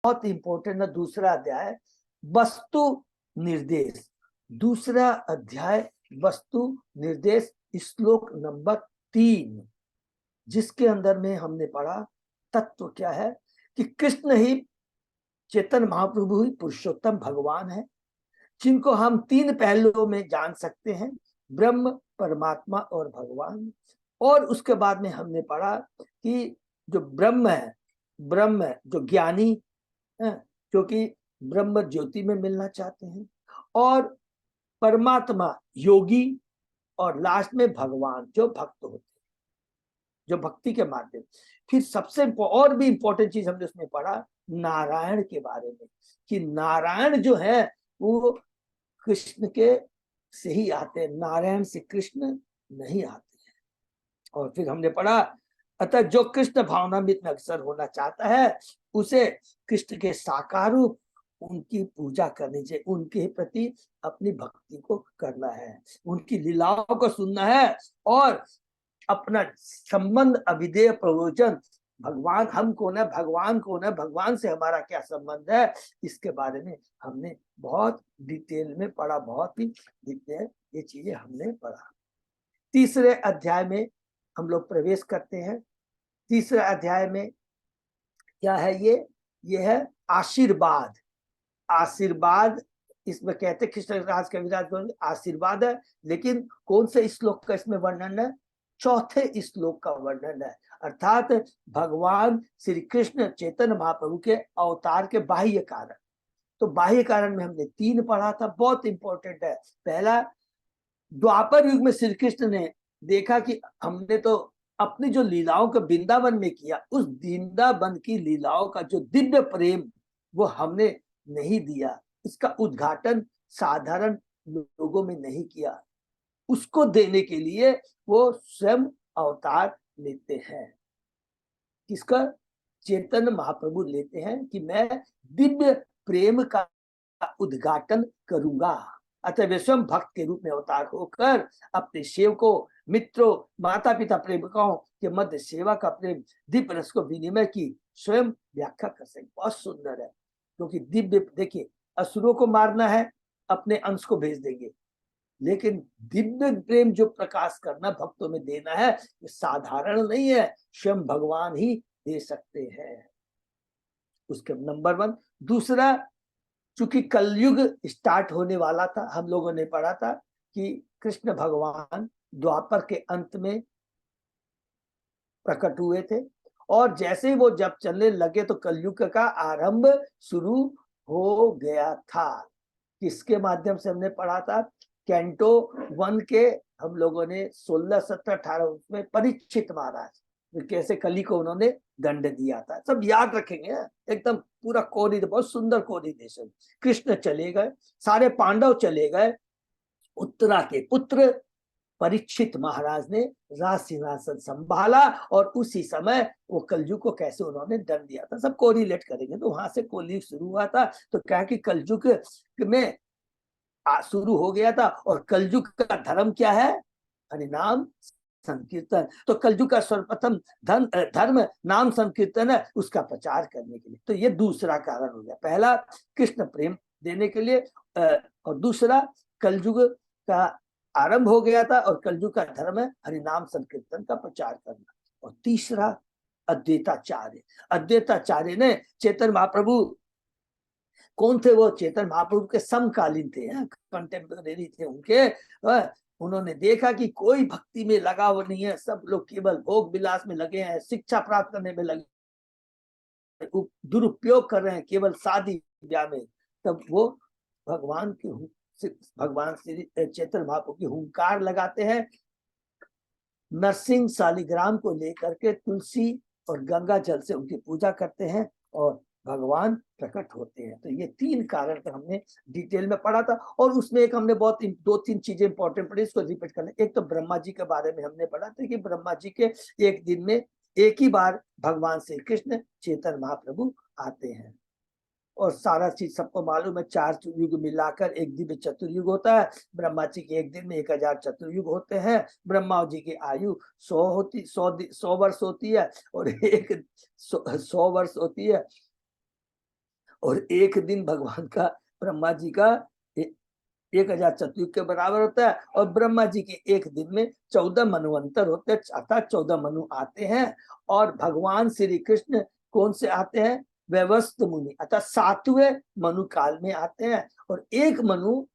बहुत इंपॉर्टेंट है दूसरा अध्याय वस्तु निर्देश। दूसरा अध्याय वस्तु निर्देश श्लोक नंबर 3, जिसके अंदर में हमने पढ़ा तत्व क्या है कि कृष्ण ही चेतन महाप्रभु ही पुरुषोत्तम भगवान है, जिनको हम 3 पहलुओं में जान सकते हैं, ब्रह्म, परमात्मा और भगवान। और उसके बाद में हमने पढ़ा कि जो ब्रह्म है, ब्रह्म जो ज्ञानी है, जो कि ब्रह्म ज्योति में मिलना चाहते हैं, और परमात्मा योगी, और लास्ट में भगवान जो भक्त होते हैं, जो भक्ति के माध्यम। फिर सबसे और भी इंपॉर्टेंट चीज हमने उसमें पढ़ा नारायण के बारे में, कि नारायण जो है वो कृष्ण के से ही आते हैं, नारायण से कृष्ण नहीं आते हैं। और फिर हमने पढ़ा अतः जो कृष्ण भावनामृत में अक्सर होना चाहता है उसे कृष्ण के साकार रूप उनकी पूजा करनी चाहिए, उनके प्रति अपनी भक्ति को करना है, उनकी लीलाओं को सुनना है, और अपना संबंध अभिधेय प्रयोजन, भगवान हम कौन है, भगवान कौन है, भगवान से हमारा क्या संबंध है, इसके बारे में हमने बहुत डिटेल में पढ़ा, बहुत ही डिटेल ये चीजें हमने पढ़ा। तीसरे अध्याय में हम लोग प्रवेश करते हैं। तीसरे अध्याय में क्या है, ये है आशीर्वाद। आशीर्वाद इसमें कहते कृष्णराज कविराज आशीर्वाद है, लेकिन कौन से श्लोक का इसमें वर्णन है, चौथे श्लोक का वर्णन है। अर्थात भगवान श्री कृष्ण चैतन्य महाप्रभु के अवतार के बाह्य कारण। तो बाह्य कारण में हमने 3 पढ़ा था, बहुत इंपॉर्टेंट है। पहला, द्वापर युग में श्री कृष्ण ने देखा कि हमने तो अपनी जो लीलाओं को वृंदावन में किया, उस वृंदावन की लीलाओं का जो दिव्य प्रेम वो हमने नहीं दिया, इसका उद्घाटन साधारण लोगों में नहीं किया। उसको देने के लिए वो स्वयं अवतार लेते हैं। किसका? चैतन्य महाप्रभु लेते हैं कि मैं दिव्य प्रेम का उद्घाटन करूंगा। अतः वे स्वयं भक्त के रूप में अवतार होकर अपने सेवकों, मित्रों, माता पिता, प्रेमिकाओं के मध्य सेवा का प्रेम, दिव्य रस को विनिमय की स्वयं व्याख्या कर सके। बहुत सुंदर है, क्योंकि दिव्य, देखिए असुरों को मारना है, अपने अंश को भेज देंगे, लेकिन दिव्य प्रेम जो प्रकाश करना, भक्तों में देना है, ये साधारण नहीं है, स्वयं भगवान ही दे सकते हैं। उसके नंबर 1। दूसरा, चूंकि कलयुग स्टार्ट होने वाला था, हम लोगों ने पढ़ा था कि कृष्ण भगवान द्वापर के अंत में प्रकट हुए थे, और जैसे ही वो जब चलने लगे तो कलयुग का आरंभ शुरू हो गया था। किसके माध्यम से हमने पढ़ा था? कैंटो 1 के हम लोगों ने 16, 17, 18 उसमें परीक्षित महाराज कैसे कली को उन्होंने दंड दिया था, सब याद रखेंगे। एकदम पूरा कोरिड, बहुत सुंदर कोरिलेशन। कृष्ण चले गए, सारे पांडव चले गए, उत्तरा के पुत्र परीक्षित महाराज ने राज सिंहासन संभाला, और उसी समय वो कलयुग को कैसे उन्होंने दंड दिया था, सब कोरिलेट करेंगे। तो वहां से कलयुग शुरू हुआ था, तो क्या कि कलयुग में शुरू हो गया था, और कलयुग का धर्म क्या है? हरिनाम संकीर्तन। तो कलयुग का सर्वप्रथम धर्म नाम संकीर्तन है, उसका प्रचार करने के लिए। तो ये दूसरा कारण हो गया। पहला कृष्ण प्रेम देने के लिए, और दूसरा कलयुग का आरंभ हो गया था, और कलयुग का धर्म है हरिनाम संकीर्तन का प्रचार करना। और तीसरा अद्वैताचार्य। अद्वैताचार्य ने चैतन्य महाप्रभु, कौन थे वो? चैतन्य महाप्रभु के समकालीन थे, कंटेम्पररी थे उनके। उन्होंने देखा कि कोई भक्ति में लगा हुआ नहीं है, सब लोग केवल भोग विलास में लगे हैं, शिक्षा प्राप्त करने में लगे, दुरुपयोग कर रहे हैं केवल शादी ब्याह में। तब वो भगवान श्री चैतन्य महाप्रभु की हुंकार लगाते हैं, नरसिंह शालिग्राम को लेकर के तुलसी और गंगा जल से उनकी पूजा करते हैं, और भगवान प्रकट होते हैं। तो ये 3 कारण तो हमने डिटेल में पढ़ा था। और उसमें एक हमने बहुत 2-3 चीजें इंपॉर्टेंट पढ़ी, इसको रिपीट करना। एक तो ब्रह्मा जी के बारे में हमने पढ़ा था कि ब्रह्मा जी के एक दिन में एक ही बार भगवान श्री कृष्ण चैतन्य महाप्रभु आते हैं, और सारा चीज सबको मालूम है, 4 युग मिलाकर एक दिव्य चतुर्युग होता है। ब्रह्मा जी के एक दिन में 1000 चतुर्युग होते हैं। ब्रह्मा जी की आयु 100 वर्ष होती है, और एक 100 वर्ष होती है। और एक दिन भगवान का, ब्रह्मा जी का 1000 चतुर्युग के बराबर होता है, और ब्रह्मा जी के एक दिन में 14 मन्वंतर होते हैं, अर्थात 14 मनु आते हैं। और भगवान श्री कृष्ण कौन से आते हैं? व्यवस्थ मुनि, अर्थात 7वें मनु काल में आते हैं। और एक मनु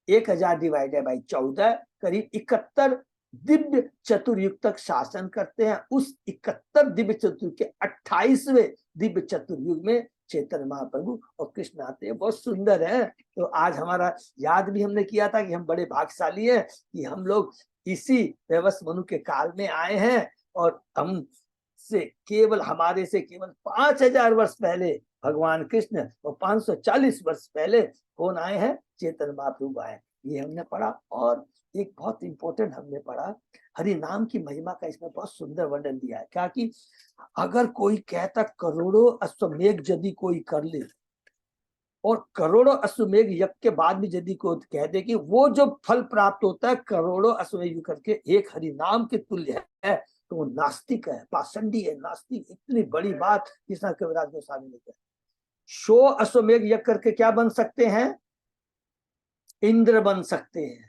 1000 डिवाइडेड बाई 14, करीब 71 दिव्य चतुर्युग तक शासन करते हैं। उस 71 दिव्य चतुर्युग के 28वें दिव्य चतुर्युग में चैतन्य महाप्रभु और कृष्ण आते हैं। बहुत सुंदर है। तो आज हमारा याद भी हमने किया था कि हम बड़े भाग्यशाली हैं कि हम लोग इसी व्यवस्थ मनु के काल में आए हैं। और हम से केवल, हमारे से केवल 5000 वर्ष पहले भगवान कृष्ण, और 540 वर्ष पहले कौन आए हैं? चैतन्य महाप्रभु आए। ये हमने पढ़ा। और एक बहुत इंपॉर्टेंट हमने पढ़ा, हरि नाम की महिमा का इसमें बहुत सुंदर वर्णन दिया है। क्या कि अगर कोई कहता करोड़ों अश्वमेघ यदि कोई कर ले, और करोड़ों अश्वमेघ यज्ञ के बाद भी यदि कोई कह दे कि वो जो फल प्राप्त होता है करोड़ों अश्वमेघ करके एक हरि नाम के तुल्य है, तो वो नास्तिक है, पाषंडी है, नास्तिक। इतनी बड़ी बात कृष्ण कविराज गोस्वामी ने कही। 100 अश्वमेघ यज्ञ करके क्या बन सकते हैं? इंद्र बन सकते हैं।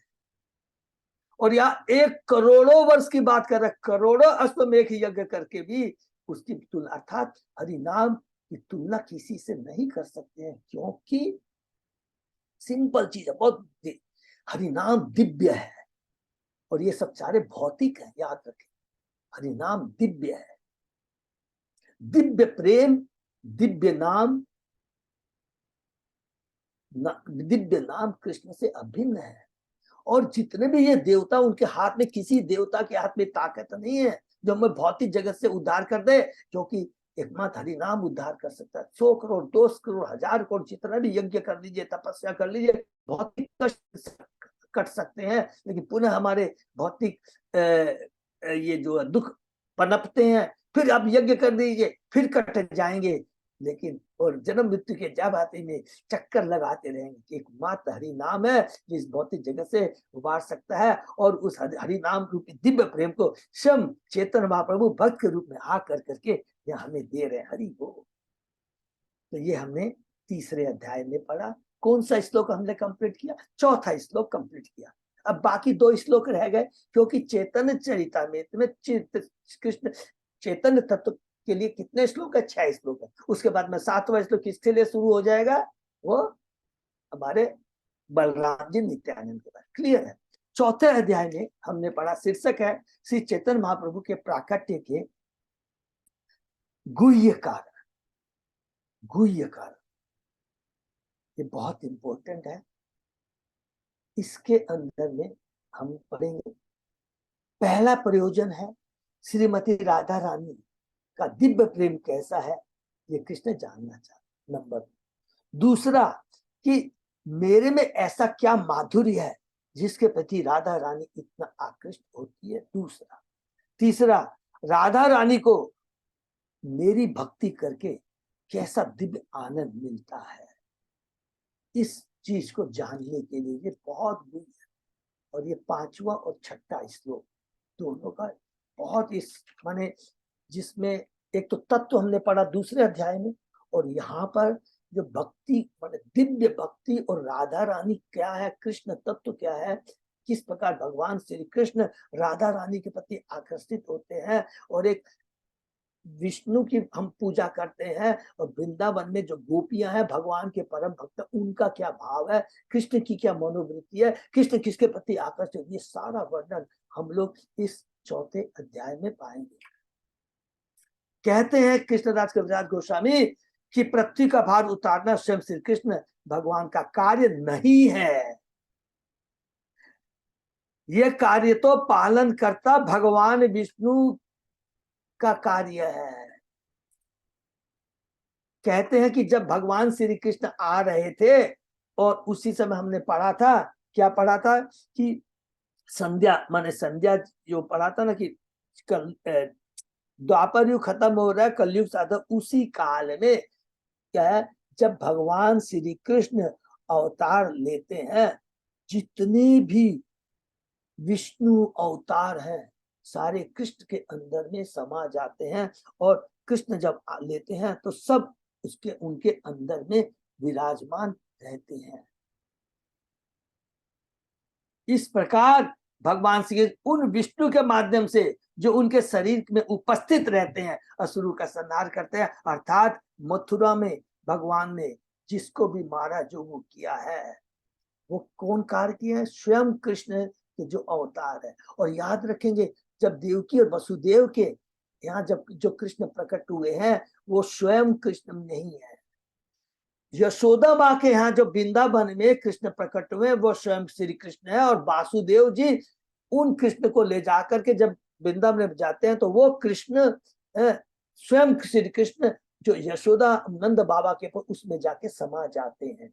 और यहाँ 1 करोड़ों वर्ष की बात कर रहे, करोड़ों अश्वमेघ यज्ञ करके भी उसकी तुलना, अर्थात हरि नाम की तुलना किसी से नहीं कर सकते हैं। क्योंकि सिंपल चीज है, बहुत हरि नाम दिव्य है, और ये सब सारे भौतिक है, याद रखें। हरि नाम दिव्य है, दिव्य प्रेम, दिव्य नाम, दिव्य नाम कृष्ण से अभिन्न है। और जितने भी ये देवता, उनके हाथ में, किसी देवता के हाथ में ताकत नहीं है जो हमें भौतिक जगत से उद्धार कर दे, क्योंकि एकमात्र हरि नाम उद्धार कर सकता है। 100 करोड़, 200 करोड़, 1000 करोड़, जितना भी यज्ञ कर लीजिए, तपस्या कर लीजिए, भौतिक कष्ट कट सकते हैं, लेकिन पुनः हमारे भौतिक ये जो दुख पनपते हैं। फिर आप यज्ञ कर दीजिए, फिर कट जाएंगे, लेकिन और जन्म मृत्यु के जाबाती में चक्कर लगाते रहेंगे। एकमात्र हरि नाम है जिस भौतिक जगत से उबार सकता है। और उस हरि नाम रूपी दिव्य प्रेम को स्वयं चेतन महाप्रभु भक्त के रूप में आकर करके यह हमें दे रहे हरि को। तो ये हमने तीसरे अध्याय में पढ़ा। कौन सा श्लोक हमने कंप्लीट किया? चौथा श्लोक कंप्लीट किया। अब बाकी 2 श्लोक रह गए, क्योंकि चैतन्य चरितामृत कृष्ण चैतन्य तत्व के लिए कितने श्लोक है? 6 श्लोक है। उसके बाद में 7वां श्लोक किसके लिए शुरू हो जाएगा? वो हमारे बलराम जी नित्यानंद के बाद। क्लियर है? चौथे अध्याय में हमने पढ़ा, शीर्षक है श्री चैतन्य महाप्रभु के प्राकट्य के गुह्य कारण। गुह्य कारण ये बहुत इंपॉर्टेंट है। इसके अंदर में हम पढ़ेंगे, पहला प्रयोजन है श्रीमती राधा रानी का दिव्य प्रेम कैसा है, ये कृष्ण जानना चाहते। नंबर 2, कि मेरे में ऐसा क्या माधुर्य है जिसके प्रति राधा रानी इतना आकृष्ट होती है। 3, राधा रानी को मेरी भक्ति करके कैसा दिव्य आनंद मिलता है। इस चीज को जानने के लिए ये बहुत गुण है। और ये 5वां और 6ठा श्लोक दोनों का बहुत इस माने, जिसमें एक तो तत्व हमने पढ़ा दूसरे अध्याय में, और यहाँ पर जो भक्ति माने दिव्य भक्ति और राधा रानी क्या है, कृष्ण तत्व क्या है, किस प्रकार भगवान श्री कृष्ण राधा रानी के प्रति आकर्षित होते हैं। और एक विष्णु की हम पूजा करते हैं, और वृंदावन में जो गोपियां हैं भगवान के परम भक्त, उनका क्या भाव है, कृष्ण की क्या मनोवृत्ति है, कृष्ण किसके प्रति आकर्षित, ये सारा वर्णन हम लोग इस चौथे अध्याय में पाएंगे। कहते हैं कृष्णदास कविराज गोस्वामी कि पृथ्वी का भार उतारना स्वयं श्री कृष्ण भगवान का कार्य नहीं है, यह कार्य तो पालन करता भगवान विष्णु का कार्य है। कहते हैं कि जब भगवान श्री कृष्ण आ रहे थे, और उसी समय हमने पढ़ा था, क्या पढ़ा था कि संध्या माने संध्या जो पढ़ा था ना, कि द्वापर युग खत्म हो रहा है, कलयुग साधक, उसी काल में क्या है, जब भगवान श्री कृष्ण अवतार लेते हैं, जितने भी विष्णु अवतार हैं सारे कृष्ण के अंदर में समा जाते हैं। और कृष्ण जब लेते हैं तो सब उसके उनके अंदर में विराजमान रहते हैं। इस प्रकार भगवान श्री कृष्ण उन विष्णु के माध्यम से जो उनके शरीर में उपस्थित रहते हैं असुरों का संहार करते हैं। अर्थात मथुरा में भगवान ने जिसको भी मारा, जो वो किया है, वो कौन कार्य किया है? स्वयं कृष्ण के जो अवतार है। और याद रखेंगे, जब देवकी और वसुदेव के यहाँ जब जो कृष्ण प्रकट हुए हैं, वो स्वयं कृष्ण नहीं है। यशोदा माँ के यहाँ जो वृंदावन में कृष्ण प्रकट हुए, वो स्वयं श्री कृष्ण है। और वासुदेव जी उन कृष्ण को ले जाकर के जब वृंदावन में जाते हैं, तो वो कृष्ण स्वयं श्री कृष्ण जो यशोदा नंद बाबा के उसमें जाके समा जाते हैं।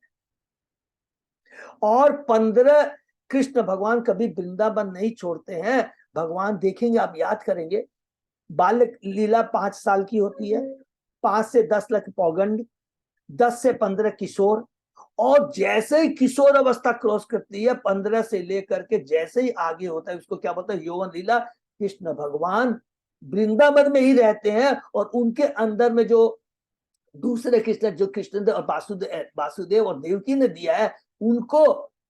और 15 कृष्ण भगवान कभी वृंदावन नहीं छोड़ते हैं। भगवान देखेंगे, आप याद करेंगे, बाल लीला 5 साल की होती है, 5 से 10 लाख पौगंड, 10 से 15 किशोर, और जैसे ही किशोर अवस्था क्रॉस करती है 15 से लेकर के जैसे ही आगे होता है, उसको क्या बोलते हैं? यौवन लीला। कृष्ण भगवान वृंदावन में ही रहते हैं, और उनके अंदर में जो दूसरे कृष्ण, जो कृष्ण और वासुदेव और देवकी ने दिया है, उनको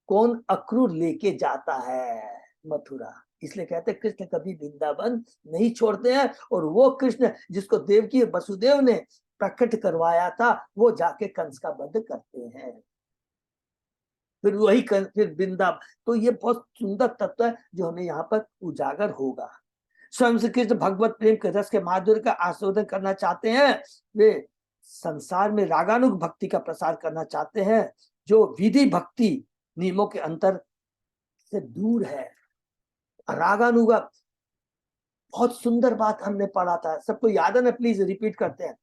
कौन अक्रूर लेके जाता है? मथुरा। इसलिए कहते हैं कृष्ण कभी वृंदावन नहीं छोड़ते हैं। और वो कृष्ण जिसको देवकी और वसुदेव ने प्रकट करवाया था, वो जाके कंस का वध करते हैं। फिर वही फिर वृंदावन। तो ये बहुत सुंदर तत्व है जो हमें यहाँ पर उजागर होगा। स्वयं श्री कृष्ण भगवत प्रेम के रस के माधुर्य का आस्वादन करना चाहते हैं। वे संसार में रागानुग भक्ति का प्रसार करना चाहते हैं, जो विधि भक्ति नियमों के अंतर से दूर है। रागानुगा, बहुत सुंदर बात हमने पढ़ा था, सबको याद है ना? प्लीज रिपीट करते हैं।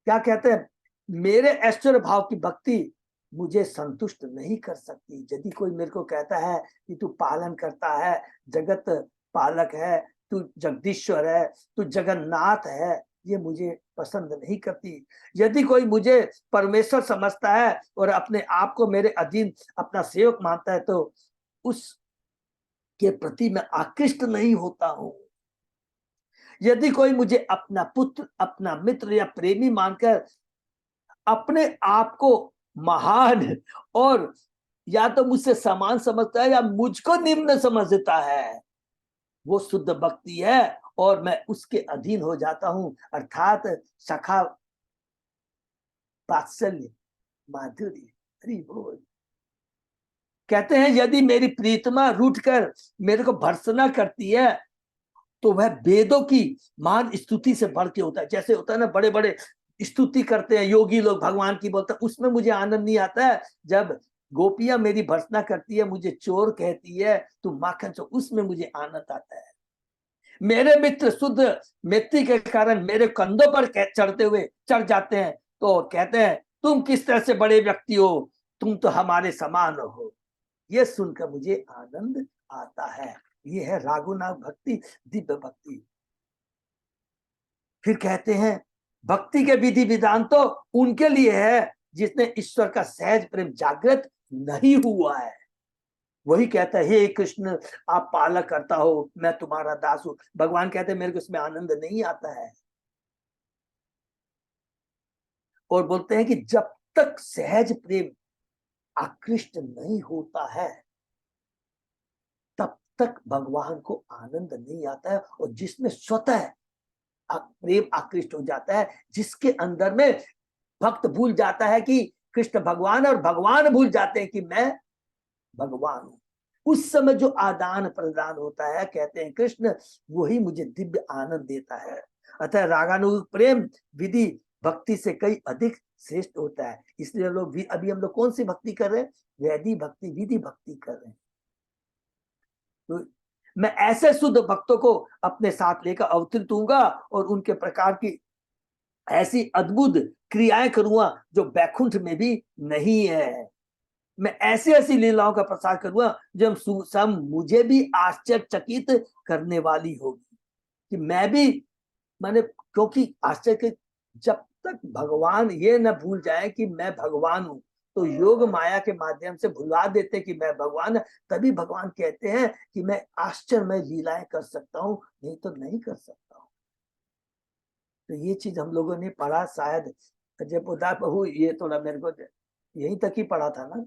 क्या कहते हैं? मेरे ऐश्वर्य भाव की भक्ति मुझे संतुष्ट नहीं कर सकती। यदि कोई मेरे को कहता है कि तू पालन करता है, जगत पालक है, तू जगदीश्वर है, तू जगन्नाथ है, ये मुझे पसंद नहीं करती। यदि कोई मुझे परमेश्वर समझता है और अपने आप को मेरे अधीन अपना सेवक मानता है, तो उस के प्रति मैं आकृष्ट नहीं होता हूं। यदि कोई मुझे अपना पुत्र, अपना मित्र या प्रेमी मानकर अपने आप को महान और या तो मुझसे समान समझता है या मुझको निम्न समझता है, वो शुद्ध भक्ति है, और मैं उसके अधीन हो जाता हूं। अर्थात सखा वात्सल्य माधुर्य। हरि बोल। कहते हैं यदि मेरी प्रीतमा रूठ कर मेरे को भर्त्सना करती है, तो वह वेदों की महान स्तुति से बढ़ के होता है। जैसे होता है ना, बड़े बड़े स्तुति करते हैं योगी लोग भगवान की, बोलते हैं, उसमें मुझे आनंद नहीं आता है। जब गोपियां मेरी भर्त्सना करती है, मुझे चोर कहती है, तू माखन चोर, उसमें मुझे आनंद आता है। मेरे मित्र शुद्ध मित्र के कारण मेरे कंधों पर चढ़ जाते हैं, तो कहते हैं तुम किस तरह से बड़े व्यक्ति हो, तुम तो हमारे समान हो। ये सुनकर मुझे आनंद आता है। ये है रागुनाथ भक्ति, दिव्य भक्ति। फिर कहते हैं भक्ति के विधि विधान तो उनके लिए है जिसने ईश्वर का सहज प्रेम जागृत नहीं हुआ है। वही कहता है हे कृष्ण आप पालक करता हो, मैं तुम्हारा दास हूं। भगवान कहते हैं मेरे को इसमें आनंद नहीं आता है। और बोलते हैं कि जब तक सहज प्रेम आकृष्ट नहीं होता है, तब तक भगवान को आनंद नहीं आता है। और जिसमें स्वतः प्रेम आकृष्ट हो जाता है, जिसके अंदर में भक्त भूल जाता है कि कृष्ण भगवान, और भगवान भूल जाते हैं कि मैं भगवान हूं, उस समय जो आदान प्रदान होता है, कहते हैं कृष्ण, वही मुझे दिव्य आनंद देता है। अतः रागानुग प्रेम विधि भक्ति से कई अधिक श्रेष्ठ होता है। इसलिए लोग अभी हम लोग कौन सी भक्ति कर रहे हैं? वैदिक भक्ति, विधि भक्ति कर रहे हैं। तो मैं ऐसे शुद्ध भक्तों को अपने साथ लेकर अवतरित होऊंगा और उनके प्रकार की ऐसी अद्भुत क्रियाएं करूंगा जो बैकुंठ में भी नहीं है। मैं ऐसी ऐसी लीलाओं का प्रसार करूंगा जो सब मुझे भी आश्चर्यचकित करने वाली होगी। कि मैं भी, मैंने, क्योंकि आश्चर्य, जब तक भगवान ये न भूल जाए कि मैं भगवान हूं, तो योग माया के माध्यम से भुला देते कि मैं भगवान, तभी भगवान कहते हैं कि मैं आश्चर्यमय लीलाएं कर सकता हूं, नहीं तो नहीं कर सकता हूं। तो ये चीज हम लोगों ने पढ़ा शायद जय पुदा बहू, ये थोड़ा मेरे को यहीं तक ही पढ़ा था ना।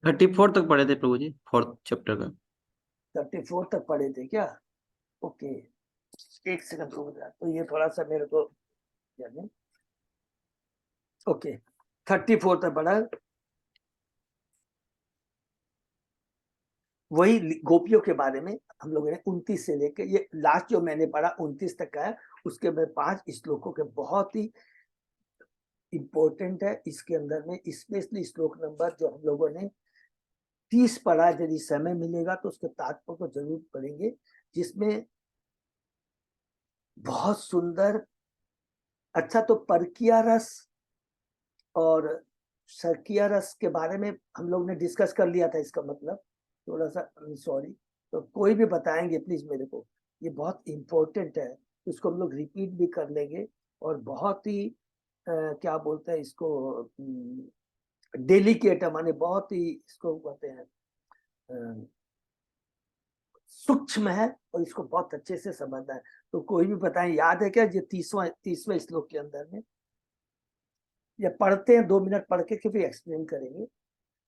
34 तक पढ़े थे प्रभु जी, 4th चैप्टर का। 34 तक पढ़े थे क्या? ओके, एक सेकंड रुक जा, तो ये थोड़ा सा मेरे को ओके 34 तक पढ़ा। वही गोपियों के बारे में हम लोगों ने 29 से लेके ये लास्ट जो मैंने पढ़ा 29 तक का है, उसके में 5 श्लोकों के बहुत ही इंपॉर्टेंट है। इसके अंदर में स्पेशली श्लोक नंबर जो हम लोगों ने 30 पढ़ा, यदि समय मिलेगा तो उसके तात्पर्य को जरूर पढ़ेंगे, जिसमें बहुत सुंदर। अच्छा, तो परकिया रस और सरकिया रस के बारे में हम लोग ने डिस्कस कर लिया था, इसका मतलब थोड़ा सा सॉरी, तो कोई भी बताएंगे प्लीज मेरे को, ये बहुत इंपॉर्टेंट है, इसको हम लोग रिपीट भी कर लेंगे। और बहुत ही क्या बोलते हैं इसको, डेलिकेट है, माने बहुत ही इसको कहते हैं सूक्ष्म है, और इसको बहुत अच्छे से समझना है। तो कोई भी बताएं, याद है क्या ये 30वें श्लोक के अंदर में, या पढ़ते हैं 2 मिनट पढ़ के फिर एक्सप्लेन करेंगे।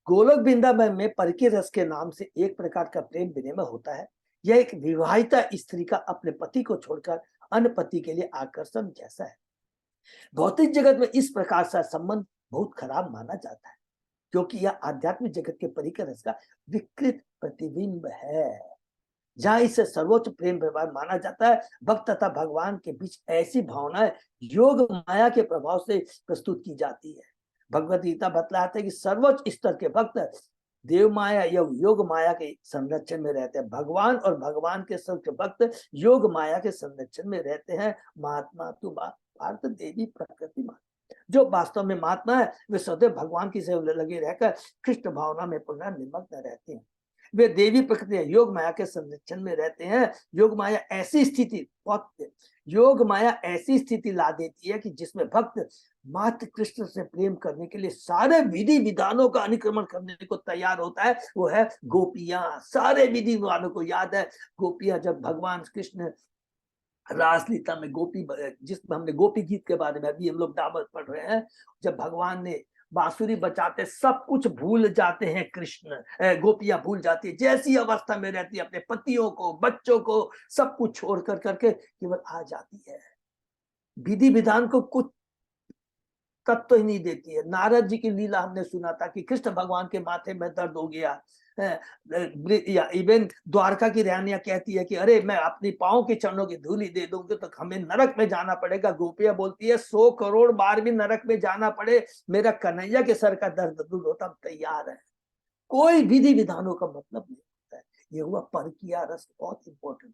गोलोक वृंदावन में परकी रस के नाम से एक प्रकार का प्रेम विनिमय होता है। यह एक विवाहिता स्त्री का अपने पति को छोड़कर अन्य पति के लिए आकर्षण जैसा है। भौतिक जगत में इस प्रकार का संबंध बहुत खराब माना जाता है, क्योंकि यह आध्यात्मिक जगत के परिकर रस का विकृत प्रतिबिंब है, जहां इसे सर्वोच्च प्रेम व्यवहार माना जाता है। भक्त तथा भगवान के बीच ऐसी भावनाएं योग माया के प्रभाव से प्रस्तुत की जाती है। भगवद गीता बतलाते हैं कि सर्वोच्च स्तर के भक्त देव माया या योग माया के संरक्षण में रहते हैं। भगवान और भगवान के सर्वोच्च भक्त योग माया के संरक्षण में रहते हैं। महात्मा तु भारत देवी प्रकृति माता, जो वास्तव में महात्मा है वे सदैव भगवान की सेवा लगे रहकर कृष्ण भावना में पूर्ण निमग्न रहते हैं। वे देवी प्रकृति योग माया के संरक्षण में रहते हैं। योग माया ऐसी स्थिति ला देती है कि जिसमें भक्त मात्र कृष्ण से प्रेम करने के लिए सारे विधि विधानों का अनुक्रमण करने को तैयार होता है। वो है गोपियां। सारे विधि विधानों को याद है, गोपियां जब भगवान कृष्ण रासलीला में गोपी, जिसमें हमने गोपी गीत के बारे में अभी हम लोग डाबर पढ़ रहे हैं, जब भगवान ने बांसुरी बजाते सब कुछ भूल जाते हैं, कृष्ण गोपियां भूल जाती है, जैसी अवस्था में रहती है अपने पतियों को बच्चों को सब कुछ छोड़ कर करके केवल आ जाती है। विधि विधान को कुछ तत्व ही नहीं देती है। नारद जी की लीला हमने सुना था कि कृष्ण भगवान के माथे में दर्द हो गया, या इवन द्वारका की रानियां कहती है कि अरे मैं अपनी पाँव के चरणों की धूली दे दूंगी तो हमें नरक में जाना पड़ेगा। गोपियां बोलती है 100 करोड़ बार भी नरक में जाना पड़े, मेरा कन्हैया के सर का दर्द दूर होता, हम तैयार है। कोई विधि विधानों का मतलब नहीं होता है। ये हुआ परकिया रस, बहुत इंपॉर्टेंट।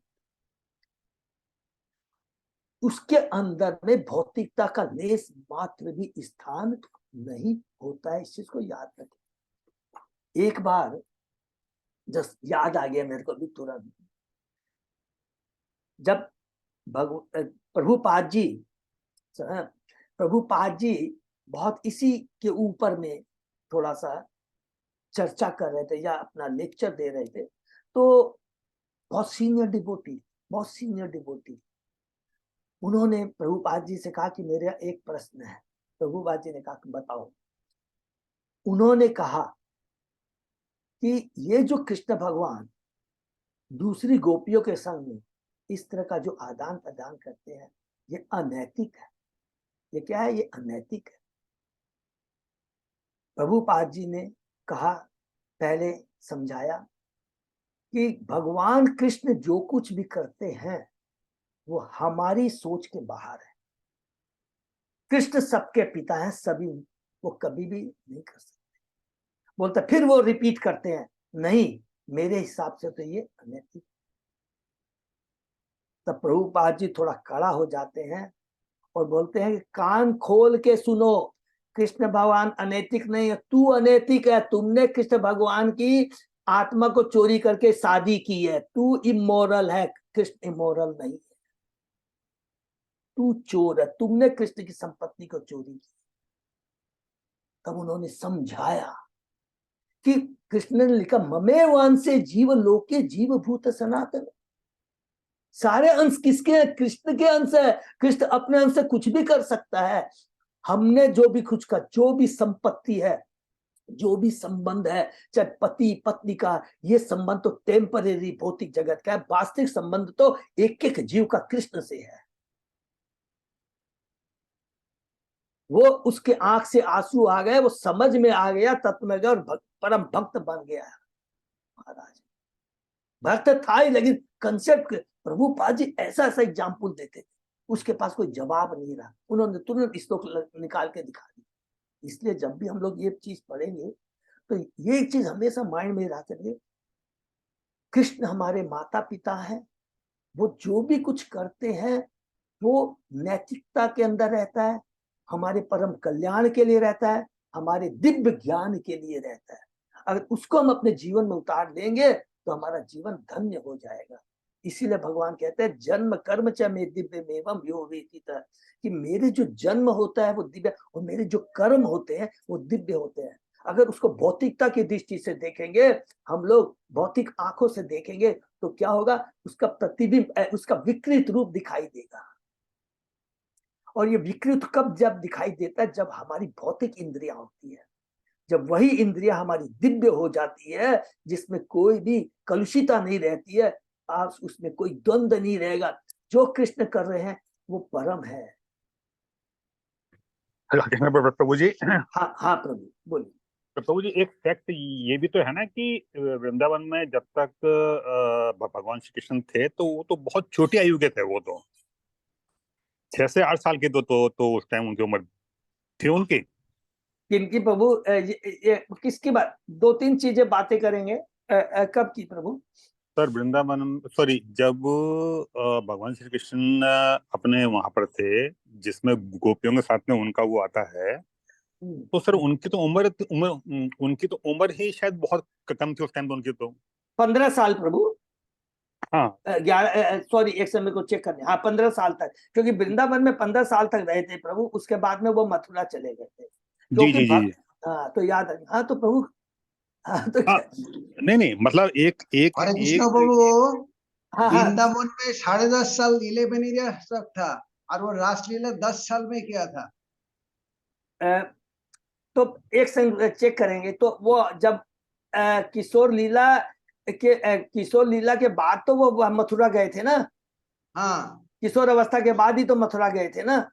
उसके अंदर में भौतिकता का लेस मात्र भी स्थान नहीं होता है, इस चीज को याद रखें। एक बार जस्ट याद आ गया मेरे को भी तुरंत, जब प्रभुपाद जी बहुत इसी के ऊपर में थोड़ा सा चर्चा कर रहे थे या अपना लेक्चर दे रहे थे, तो बहुत सीनियर डिवोटी उन्होंने प्रभुपाद जी से कहा कि मेरा एक प्रश्न है। प्रभुपाद जी ने कहा बताओ। उन्होंने कहा कि ये जो कृष्ण भगवान दूसरी गोपियों के संग में इस तरह का जो आदान प्रदान करते हैं, ये अनैतिक है। ये क्या है? ये अनैतिक है। प्रभुपाद जी ने कहा, पहले समझाया कि भगवान कृष्ण जो कुछ भी करते हैं वो हमारी सोच के बाहर है। कृष्ण सबके पिता हैं, सभी, वो कभी भी नहीं कर सकते। बोलते फिर वो रिपीट करते हैं, नहीं मेरे हिसाब से तो ये अनैतिक। तब प्रभुपाद जी थोड़ा कड़ा हो जाते हैं और बोलते हैं कि कान खोल के सुनो, कृष्ण भगवान अनैतिक नहीं है, तू अनैतिक है। तुमने कृष्ण भगवान की आत्मा को चोरी करके शादी की है, तू इमोरल है, कृष्ण इमोरल नहीं है। तू चोर है, तुमने कृष्ण की संपत्ति को चोरी की। तब उन्होंने समझाया कि कृष्ण ने लिखा ममे वंशे जीव लोके जीव भूत सनातन। सारे अंश किसके हैं? कृष्ण के अंश है। कृष्ण अपने अंश से कुछ भी कर सकता है। हमने जो भी कुछ का, जो भी संपत्ति है, जो भी संबंध है, चाहे पति पत्नी का, ये संबंध तो टेम्परेरी भौतिक जगत का है। वास्तविक संबंध तो एक एक जीव का कृष्ण से है। वो उसके आंख से आंसू आ गए, वो समझ में आ गया, तत्व में गया और परम भक्त बन गया महाराज। भक्त था ही, लेकिन कंसेप्ट प्रभुपाद जी ऐसा ऐसा एग्जाम्पल देते थे, उसके पास कोई जवाब नहीं रहा, उन्होंने तुरंत श्लोक निकाल के दिखा दी। इसलिए जब भी हम लोग ये चीज पढ़ेंगे तो ये चीज हमेशा माइंड में रहा करिए, कृष्ण हमारे माता पिता है, वो जो भी कुछ करते हैं वो नैतिकता के अंदर रहता है, हमारे परम कल्याण के लिए रहता है, हमारे दिव्य ज्ञान के लिए रहता है। अगर उसको हम अपने जीवन में उतार देंगे तो हमारा जीवन धन्य हो जाएगा। इसीलिए भगवान कहते हैं जन्म कर्म च मे दिव्य मेवम यो वेति, कि मेरे जो जन्म होता है वो दिव्य और मेरे जो कर्म होते हैं वो दिव्य होते हैं। अगर उसको भौतिकता की दृष्टि से देखेंगे, हम लोग भौतिक आंखों से देखेंगे तो क्या होगा, उसका प्रतिबिंब, उसका विकृत रूप दिखाई देगा। और ये विकृत कब जब दिखाई देता है, जब हमारी भौतिक इंद्रियां होती है, जब वही इंद्रियां हमारी दिव्य हो जाती है, जिसमें कोई भी कलुषिता नहीं रहती है, आप उसमें कोई द्वंद नहीं रहेगा, जो कृष्ण कर रहे हैं वो परम है। प्रभु जी, हाँ हाँ प्रभु बोलिए। प्रभु जी, एक फैक्ट ये भी तो है ना कि वृंदावन में जब तक भगवान श्री कृष्ण थे तो वो तो बहुत छोटी आयु के थे, वो तो 6 से 8 साल के तो उस टाइम उनकी उम्र थी उनकी। किनकी प्रभु? ये किसकी बात? 2-3 चीजें बातें करेंगे। कब की प्रभु? सर वृंदावन, सॉरी, जब भगवान श्री कृष्ण अपने वहां पर थे, जिसमें गोपियों के साथ में उनका वो आता है, तो सर उनकी तो उनकी तो उम्र ही शायद बहुत कम थी उस टाइम तो उनकी तो 15 साल प्रभु। हाँ 11, सॉरी, एक समय को चेक करने, हाँ 15 साल तक, क्योंकि वृंदावन में 15 साल तक रहे थे प्रभु, उसके बाद में वो मथुरा चले गए थे, जी क्योंकि जी जी। हाँ तो याद है, हाँ तो प्रभु, हाँ तो हाँ नहीं मतलब एक एक हरे कृष्ण एक प्रभु, हाँ हाँ वृंदावन में 10.5 साल 11 ईयर तक था और वो रासलीला 10 साल में किया था। तो एक संग चेक करेंगे तो वो जब किशोर लीला के बाद तो वो मथुरा गए थे ना। हाँ, किशोर अवस्था के बाद ही तो मथुरा गए थे ना।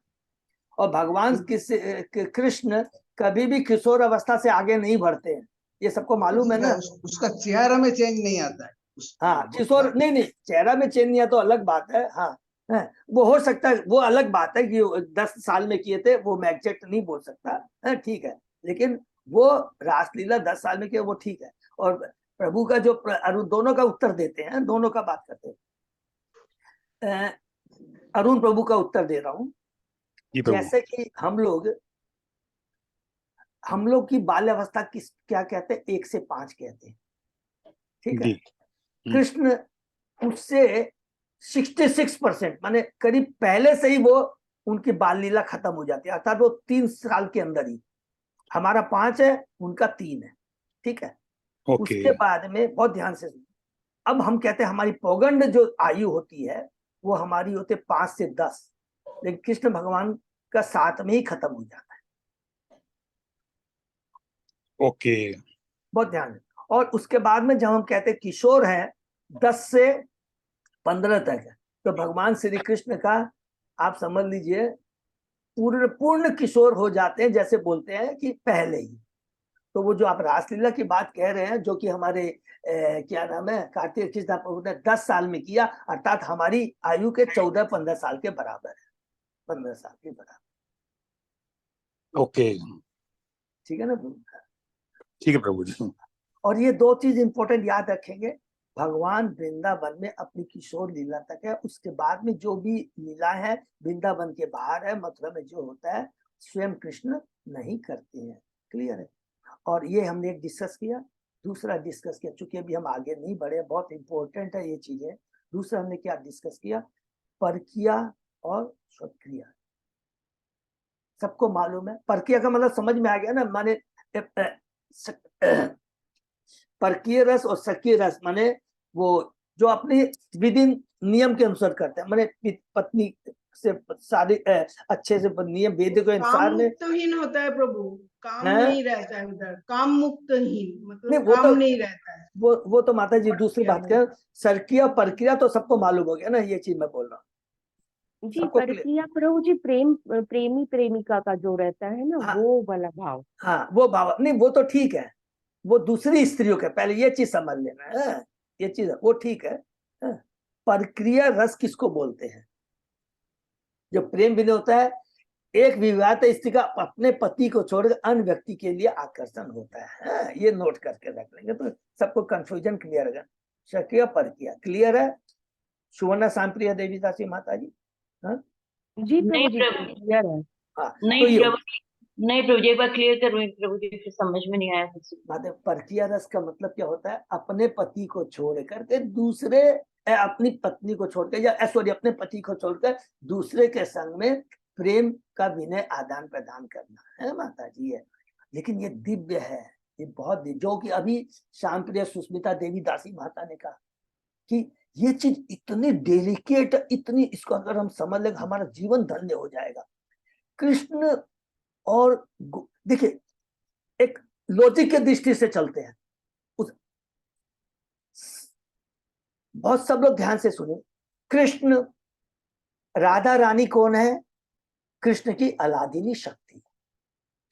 और भगवान कृष्ण कभी भी किशोर अवस्था से आगे नहीं बढ़ते हैं, ये सबको मालूम है ना। उसका चेहरा में चेंज नहीं आता है। हाँ किशोर नहीं, चेहरा में चेंज नहीं आता तो अलग बात है। हाँ वो हो सकता है, वो अलग बात है कि 10 साल में किए थे, वो मैं एग्जैक्ट नहीं बोल सकता, ठीक है, लेकिन वो रासलीला 10 साल में किया, वो ठीक है। और प्रभु का जो दोनों का उत्तर देते हैं, दोनों का बात करते हैं। अरुण प्रभु का उत्तर दे रहा हूं। जैसे कि हम लोग की बाल्यावस्था किस क्या कहते हैं, 1 से 5 कहते हैं, ठीक है। कृष्ण उससे 66% माने करीब पहले से ही वो उनकी बाल लीला खत्म हो जाती है, अर्थात वो 3 साल के अंदर ही। हमारा 5 है, उनका 3 है, ठीक है। उसके बाद में बहुत ध्यान से, अब हम कहते हैं हमारी पौगंड जो आयु होती है वो हमारी होते 5 से 10, लेकिन कृष्ण भगवान का 7 में ही खत्म हो जाता है। ओके, बहुत ध्यान है। और उसके बाद में जब हम कहते हैं किशोर है 10 से 15 तक है, तो भगवान श्री कृष्ण का आप समझ लीजिए पूर्ण किशोर हो जाते हैं, जैसे बोलते हैं कि पहले ही। तो वो जो आप रासलीला की बात कह रहे हैं, जो कि हमारे क्या नाम है, कार्तिक कृष्ण प्रभु ने 10 साल में किया, अर्थात हमारी आयु के 14-15 साल के बराबर है, 15 साल के बराबर। ओके, ठीक है ना, ठीक है प्रभु जी। और ये 2 चीज इंपॉर्टेंट याद रखेंगे, भगवान वृंदावन में अपनी किशोर लीला तक है, उसके बाद में जो भी लीला है वृंदावन के बाहर है, मथुरा में जो होता है स्वयं कृष्ण नहीं करते हैं। क्लियर है। और ये हमने एक डिस्कस किया। दूसरा डिस्कस किया, चूंकि अभी हम आगे नहीं बढ़े, बहुत इंपॉर्टेंट है ये चीजें। दूसरा हमने क्या डिस्कस किया, परकिया और स्वक्रिया। सबको मालूम है परकिया का मतलब समझ में आ गया ना, माने परकीय रस और सक्रिय रस माने वो जो अपने विदिन नियम के अनुसार करते हैं, माने पत्नी से सारी अच्छे से नियम वेद के अनुसार काम में मुक्तहीन होता है प्रभु, काम हैं? नहीं रहता है उधर, काम मुक्तहीन नहीं, मतलब वो काम तो नहीं रहता है। वो तो माता जी दूसरी बात कर, सरकिया प्रक्रिया तो सबको मालूम हो गया ना, ये चीज मैं बोल रहा हूँ जी। सबको परकिया प्रभु जी प्रेमी प्रेमिका का जो रहता है ना, हाँ। वो वाला भाव। हाँ वो भाव नहीं, वो तो ठीक है, वो दूसरी स्त्रियों के, पहले ये चीज समझ लेना है, ये चीज वो ठीक है। प्रक्रिया रस किसको बोलते हैं? जो प्रेम विनय होता है, एक विवाहित स्त्री का अपने पति को छोड़कर अन्य व्यक्ति के लिए आकर्षण होता है। ये नोट करके रख लेंगे तो सबको कंफ्यूजन क्लियर है। शक्य प्रक्रिया क्लियर है? सुवर्णा सांप्रिया देवी दासी माता जी। हाँ जी प्रभु नहीं जी, प्रभु, क्लियर है। हाँ, नहीं तो ये प्रभु, नहीं प्रभु जी, एक बार क्लियर करूँ प्रभु जी, फिर समझ में नहीं आया कुछ। बात है। प्रक्रिया रस का मतलब क्या होता है? अपने पति को छोड़ करके दूसरे, अपनी पत्नी को छोड़कर या सॉरी अपने पति को छोड़कर दूसरे के संग में प्रेम का विनय आदान प्रदान करना है माता जी है। लेकिन ये दिव्य है, ये बहुत दिव्य, जो कि अभी शामप्रिया सुस्मिता देवी दासी माता ने कहा कि ये चीज इतनी डेलिकेट, इतनी, इसको अगर हम समझ लें हमारा जीवन धन्य हो जाएगा। कृष्ण और देखिए, एक लॉजिक के दृष्टि से चलते हैं, बहुत सब लोग ध्यान से सुने। कृष्ण, राधा रानी कौन है? कृष्ण की अलादीनी शक्ति,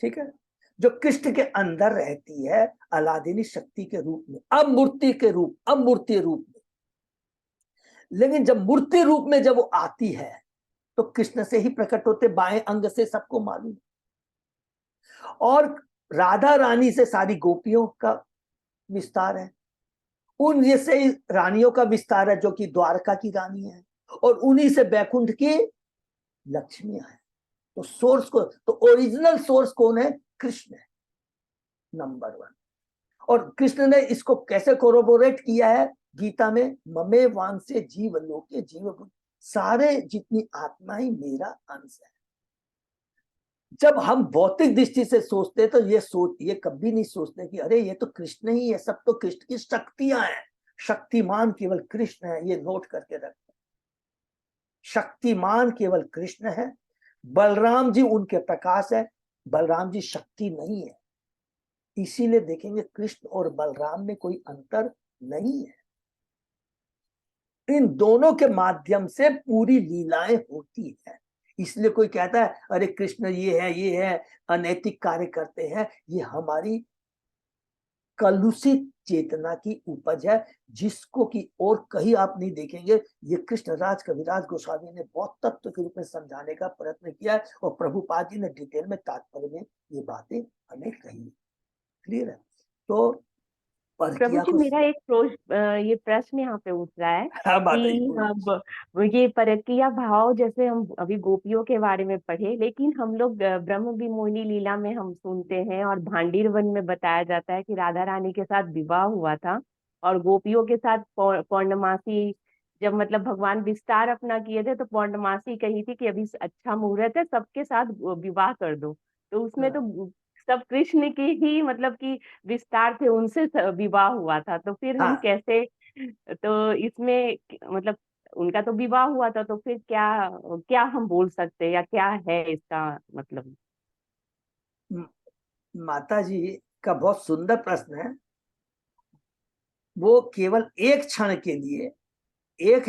ठीक है, जो कृष्ण के अंदर रहती है अलादीनी शक्ति के रूप में, अमूर्ति के रूप, अमूर्ति रूप में। लेकिन जब मूर्ति रूप में जब वो आती है तो कृष्ण से ही प्रकट होते, बाएं अंग से, सबको मालूम। और राधा रानी से सारी गोपियों का विस्तार है, उन जैसे ही रानियों का विस्तार है जो कि द्वारका की रानी है, और उन्हीं से बैकुंठ की लक्ष्मियां है। तो सोर्स को, तो ओरिजिनल सोर्स कौन है? कृष्ण है, नंबर 1। और कृष्ण ने इसको कैसे कोरोबोरेट किया है? गीता में, ममे वांसे जीव लोके जीव, सारे जितनी आत्माएं मेरा अंश है। जब हम भौतिक दृष्टि से सोचते तो ये कभी नहीं सोचते कि अरे ये तो कृष्ण ही है, सब तो कृष्ण की शक्तियां हैं। शक्तिमान केवल कृष्ण है, ये नोट करके रखते। शक्तिमान केवल कृष्ण है, बलराम जी उनके प्रकाश है, बलराम जी शक्ति नहीं है। इसीलिए देखेंगे कृष्ण और बलराम में कोई अंतर नहीं है, इन दोनों के माध्यम से पूरी लीलाएं होती है। इसलिए कोई कहता है अरे कृष्ण ये है अनैतिक कार्य करते हैं, ये हमारी कलुषित चेतना की उपज है, जिसको कि और कहीं आप नहीं देखेंगे। ये कृष्णराज कविराज गोस्वामी ने बहुत तत्व के रूप में समझाने का प्रयत्न किया है, और प्रभुपाद जी ने डिटेल में तात्पर्य में ये बातें हमें कही। क्लियर है? तो प्रभु जी, मेरा एक ये प्रश्न यहाँ पे उठ रहा है कि अब ये परकीया भाव, जैसे हम अभी गोपियों के बारे में पढ़े, लेकिन हम लोग ब्रह्म विमोहिनी लीला में हम सुनते हैं और भांडीर वन में बताया जाता है कि राधा रानी के साथ विवाह हुआ था, और गोपियों के साथ पौर्णमासी, जब मतलब भगवान विस्तार अपना किए थे तो पौर्णमासी कही थी कि अभी अच्छा मुहूर्त है, सबके साथ विवाह कर दो। तो उसमें तो सब कृष्ण के ही मतलब कि विस्तार थे, उनसे विवाह हुआ था। तो फिर हम कैसे, तो इसमें मतलब उनका तो विवाह हुआ था, तो फिर क्या क्या हम बोल सकते हैं, या क्या है इसका मतलब? माता जी का बहुत सुंदर प्रश्न है। वो केवल एक क्षण के लिए, एक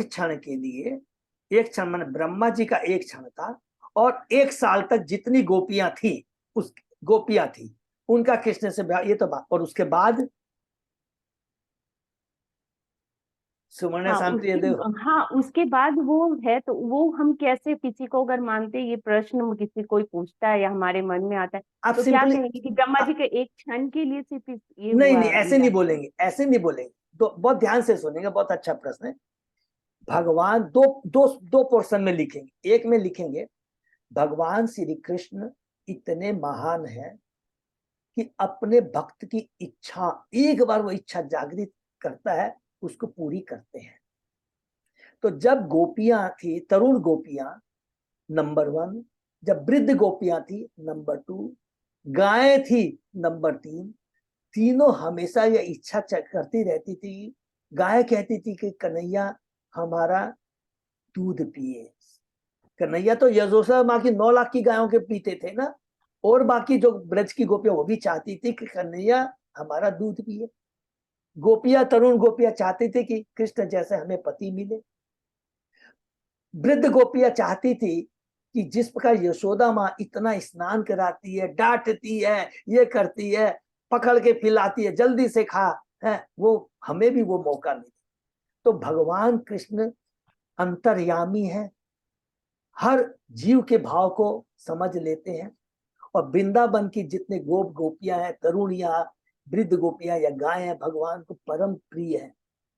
क्षण माने ब्रह्मा जी का एक क्षण था, और 1 साल तक जितनी गोपियां थी, उस गोपियां थी उनका कृष्ण से ब्याह, ये तो बात। और उसके बाद उसके बाद वो है, तो वो हम कैसे, किसी को अगर मानते, ये प्रश्न किसी कोई पूछता है या हमारे मन में आता है, आप तो क्या कहेंगे कि ब्रह्मा जी के एक क्षण के लिए सिर्फ ये नहीं, हुआ? ऐसे नहीं बोलेंगे, ऐसे नहीं बोलेंगे। तो बहुत ध्यान से सुनेंगे, बहुत अच्छा प्रश्न है। भगवान दो पोर्शन में लिखेंगे। एक में लिखेंगे भगवान श्री कृष्ण इतने महान हैं कि अपने भक्त की इच्छा, एक बार वो इच्छा जागृत करता है, उसको पूरी करते हैं। तो जब गोपियां थी, तरुण गोपियां नंबर 1, जब वृद्ध गोपियां थी नंबर 2, गायें थी नंबर 3, तीनों हमेशा यह इच्छा करती रहती थी। गाय कहती थी कि कन्हैया हमारा दूध पिए, कन्हैया तो यशोदा माँ की 9 लाख की गायों के पीते थे ना, और बाकी जो ब्रज की गोपियां वो भी चाहती थी कि कन्हैया हमारा दूध पिए। गोपियां, तरुण गोपियां चाहती थी कि कृष्ण जैसे हमें पति मिले। वृद्ध गोपियां चाहती थी कि जिस प्रकार यशोदा माँ इतना स्नान कराती है, डांटती है, ये करती है, पकड़ के पिलाती है, जल्दी से खा है, वो हमें भी वो मौका मिले। तो भगवान कृष्ण अंतर्यामी है, हर जीव के भाव को समझ लेते हैं, और वृंदावन की जितने गोपियां हैं, तरुणियां, वृद्ध गोपियां या गाय हैं, भगवान को परम प्रिय है।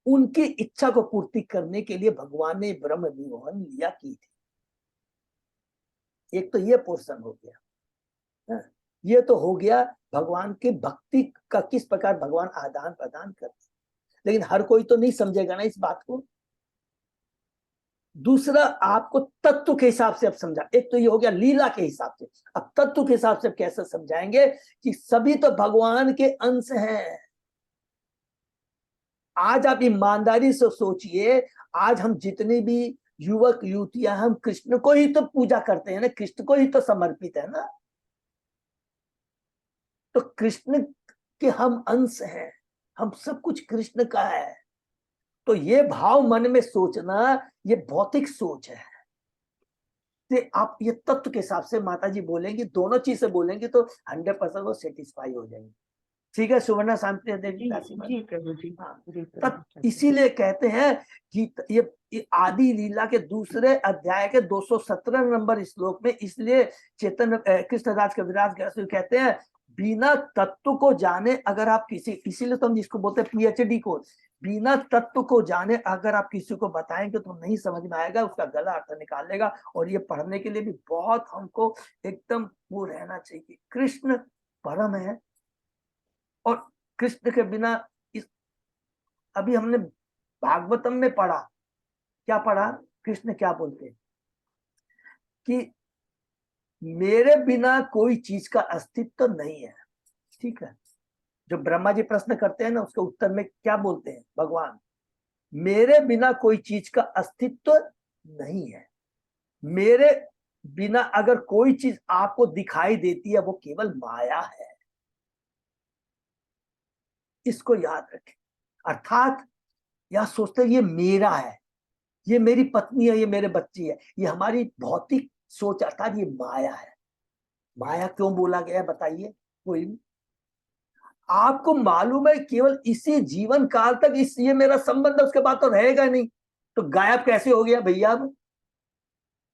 उनकी इच्छा को पूर्ति करने के लिए भगवान ने ब्रह्म विमोहन लीला की थी। एक तो ये पोर्शन हो गया, ये तो हो गया भगवान की भक्ति का किस प्रकार भगवान आदान प्रदान करते, लेकिन हर कोई तो नहीं समझेगा ना इस बात को। दूसरा, आपको तत्व के हिसाब से अब समझा। एक तो ये हो गया लीला के हिसाब से, अब तत्व के हिसाब से कैसे समझाएंगे कि सभी तो भगवान के अंश हैं। आज आप ईमानदारी से सोचिए, आज हम जितने भी युवक युवतियां, हम कृष्ण को ही तो पूजा करते हैं ना, कृष्ण को ही तो समर्पित है ना। तो कृष्ण के हम अंश हैं, हम सब कुछ कृष्ण का है। तो ये भाव मन में सोचना, ये भौतिक सोच है। तो आप ये तत्व के हिसाब से माता जी बोलेंगी, दोनों चीज से बोलेंगे तो 100% वो सेटिस्फाई हो जाएंगे। ठीक है सुवर्णा शांति देवी दासी माँ। जी प्रभु जी। हाँ, जी तब इसीलिए कहते हैं कि ये आदि लीला के दूसरे अध्याय के 217 नंबर श्लोक में, इसलिए चेतन कृष्णदास कविराज कहते हैं, बिना तत्व को जाने अगर आप किसी, इसीलिए तो हम जिसको बोलते हैं पीएचडी कोर्स, बिना तत्व को जाने अगर आप किसी को बताएंगे तो नहीं समझ में आएगा, उसका गला अर्थ निकाल लेगा। और ये पढ़ने के लिए भी बहुत हमको एकदम वो रहना चाहिए। कृष्ण परम है, और कृष्ण के बिना अभी हमने भागवतम में पढ़ा, क्या पढ़ा, कृष्ण क्या बोलते हैं कि मेरे बिना कोई चीज का अस्तित्व नहीं है। ठीक है, जो ब्रह्मा जी प्रश्न करते हैं ना, उसके उत्तर में क्या बोलते हैं भगवान, मेरे बिना कोई चीज का अस्तित्व नहीं है। मेरे बिना अगर कोई चीज आपको दिखाई देती है, वो केवल माया है। इसको याद रखें। अर्थात या सोचते ये मेरा है, ये मेरी पत्नी है, ये मेरे बच्ची है, ये हमारी भौतिक सोच, अर्थात ये माया है। माया क्यों बोला गया है बताइए कोई भी? आपको मालूम है केवल इसी जीवन काल तक ये मेरा संबंध है, उसके बाद तो रहेगा नहीं। तो गायब कैसे हो गया भैया अब?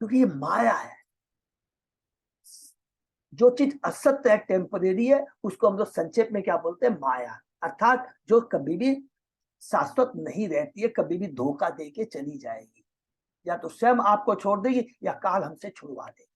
क्योंकि ये माया है। जो चीज असत्य है, टेम्परेरी है, उसको हम लोग संक्षेप में क्या बोलते हैं, माया। अर्थात जो कभी भी शाश्वत नहीं रहती है, कभी भी धोखा दे के चली जाएगी, या तो स्वयं आपको छोड़ देगी या काल हमसे छुड़वा देगा।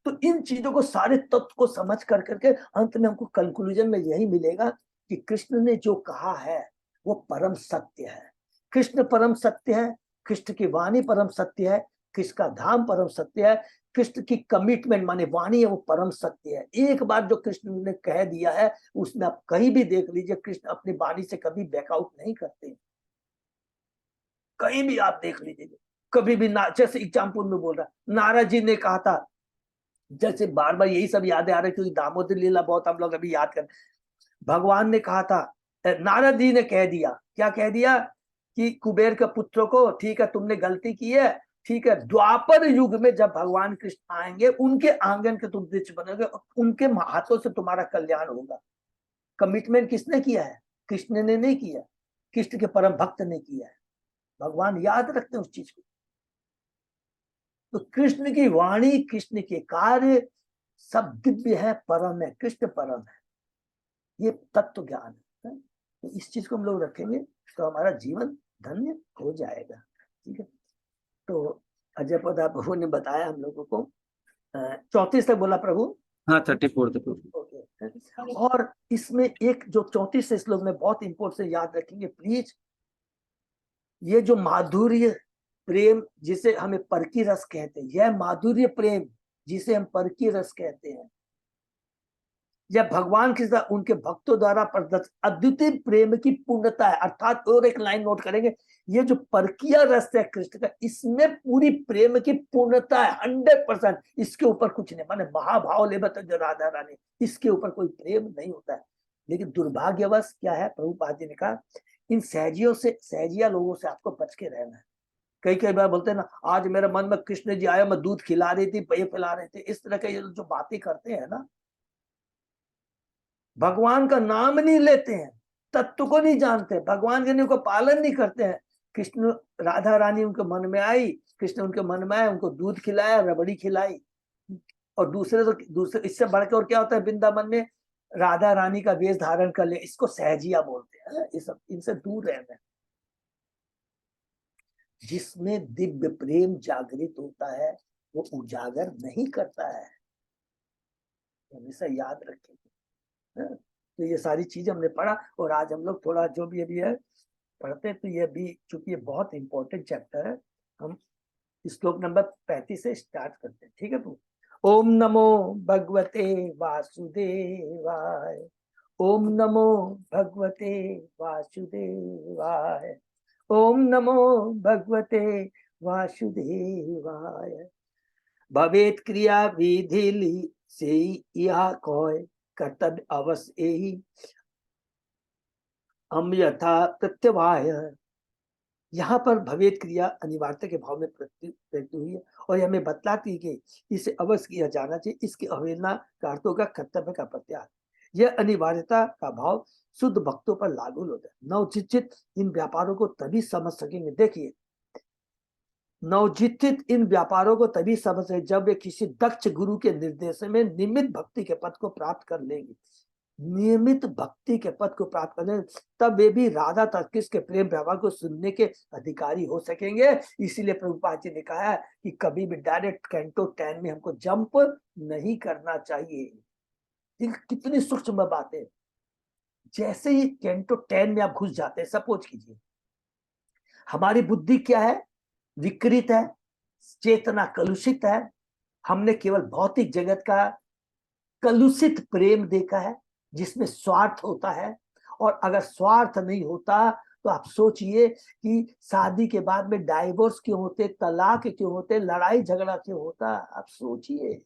तो इन चीजों को, सारे तत्व को समझ कर करके अंत में हमको कंक्लूजन में यही मिलेगा कि कृष्ण ने जो कहा है वो परम सत्य है। कृष्ण परम सत्य है, कृष्ण की वाणी परम सत्य है, कृष्ण का धाम परम सत्य है, कृष्ण की कमिटमेंट माने वाणी है वो परम सत्य है। एक बार जो कृष्ण ने कह दिया है, उसमें आप कहीं भी देख लीजिए, कृष्ण अपनी वाणी से कभी बैकआउट नहीं करते। कहीं भी आप देख लीजिए, कभी भी ना, जैसे एग्जाम्पल में बोल रहा, नारद जी ने कहा था, जैसे बार बार यही सब याद आ रहा है क्योंकि दामोदर लीला बहुत हम लोग अभी याद कर, भगवान ने कहा था, नारद जी ने कह दिया, क्या कह दिया कि कुबेर के पुत्रों को, ठीक है तुमने गलती की है, ठीक है, द्वापर युग में जब भगवान कृष्ण आएंगे, उनके आंगन के तुम दृश्य बनोगे, उनके हाथों से तुम्हारा कल्याण होगा। कमिटमेंट किसने किया है? कृष्ण ने नहीं किया, कृष्ण के परम भक्त ने किया है। भगवान याद रखते हैं उस चीज को। तो कृष्ण की वाणी, कृष्ण के कार्य सब दिव्य है, परम है, कृष्ण परम है, ये तत्व ज्ञान है। तो इस चीज को हम लोग रखेंगे तो हमारा जीवन धन्य हो जाएगा। ठीक है, तो अजय पदा प्रभु ने बताया हम लोगों को 34 तक बोला प्रभु। हाँ 34 तक प्रभु। ओके, और इसमें एक जो 34 श्लोक में बहुत इंपोर्टेंट याद रखेंगे प्लीज, ये जो माधुर्य प्रेम जिसे हमें परकी रस कहते हैं, यह माधुर्य प्रेम जिसे हम परकी रस कहते हैं, यह भगवान के साथ उनके भक्तों द्वारा प्रदर्शित अद्वितीय प्रेम की पूर्णता है। अर्थात और एक लाइन नोट करेंगे, ये जो परकीय रस है कृष्ण का, इसमें पूरी प्रेम की पूर्णता है 100%। इसके ऊपर कुछ नहीं, माने महाभाव ले बता जो राधा रानी, इसके ऊपर कोई प्रेम नहीं होता है। लेकिन दुर्भाग्यवश क्या है, प्रभुपाद जी ने कहा इन सहजियों से, सहजिया लोगों से आपको बच के रहना है। कई कई बार बोलते हैं ना, आज मेरे मन में कृष्ण जी आया, मैं दूध खिला रही थी, ये पिला रहे थे, इस तरह के जो बातें करते हैं ना, भगवान का नाम नहीं लेते हैं, तत्व को नहीं जानते, भगवान के नियम को पालन नहीं करते हैं। कृष्ण राधा रानी उनके मन में आई, कृष्ण उनके मन में आए, उनको दूध खिलाया, रबड़ी खिलाई, और दूसरे इससे बढ़कर और क्या होता है, वृंदावन में राधा रानी का वेश धारण कर ले, इसको सहजिया बोलते हैं। ये सब इनसे दूर रहना है। जिसमें दिव्य प्रेम जागृत होता है वो उजागर नहीं करता है, हमेशा याद रखेंगे। तो ये सारी चीज हमने पढ़ा, और आज हम लोग थोड़ा जो भी अभी है पढ़ते हैं, तो ये भी चूंकि ये बहुत इंपॉर्टेंट चैप्टर है, हम श्लोक नंबर 35 से स्टार्ट करते हैं। ठीक है तो ओम नमो भगवते वासुदेवाय, ओम नमो भगवते वासुदेवाय, ओम नमो भगवते वासुदेवाय। भवेत क्रिया विधि से यह कोय कर्तव्य अवश्य ही हम यथा प्रत्यवाय। यहाँ पर भवेत क्रिया अनिवार्यता के भाव में प्रयुक्त हुई है, और यह हमें बतलाती है कि इसे अवश्य किया जाना चाहिए। इसकी अवहेलना का अर्थ होगा कर्तव्य का प्रत्याहार। यह अनिवार्यता का भाव शुद्ध भक्तों पर लागू होता है। नवचित इन व्यापारों को तभी समझ सकेंगे, देखिए नवजित इन व्यापारों को तभी समझ सके जब वे किसी दक्ष गुरु के निर्देश में नियमित भक्ति के पद को प्राप्त कर लेंगे। नियमित भक्ति के पद को प्राप्त करने, तब वे भी राधा तथा कृष्ण के प्रेम व्यवहार को सुनने के अधिकारी हो सकेंगे। इसीलिए प्रभुपाद जी ने कहा है कि कभी भी डायरेक्ट कैंटो 10 में हमको जंप नहीं करना चाहिए। कितनी सूक्ष्म बात है। जैसे ही कैंटो 10 में आप घुस जाते हैं, सपोज कीजिए हमारी बुद्धि क्या है, विकृत है, चेतना कलुषित है, हमने केवल भौतिक जगत का कलुषित प्रेम देखा है जिसमें स्वार्थ होता है। और अगर स्वार्थ नहीं होता तो आप सोचिए कि शादी के बाद में डाइवोर्स क्यों होते, तलाक क्यों होते, लड़ाई झगड़ा क्यों होता। आप सोचिए,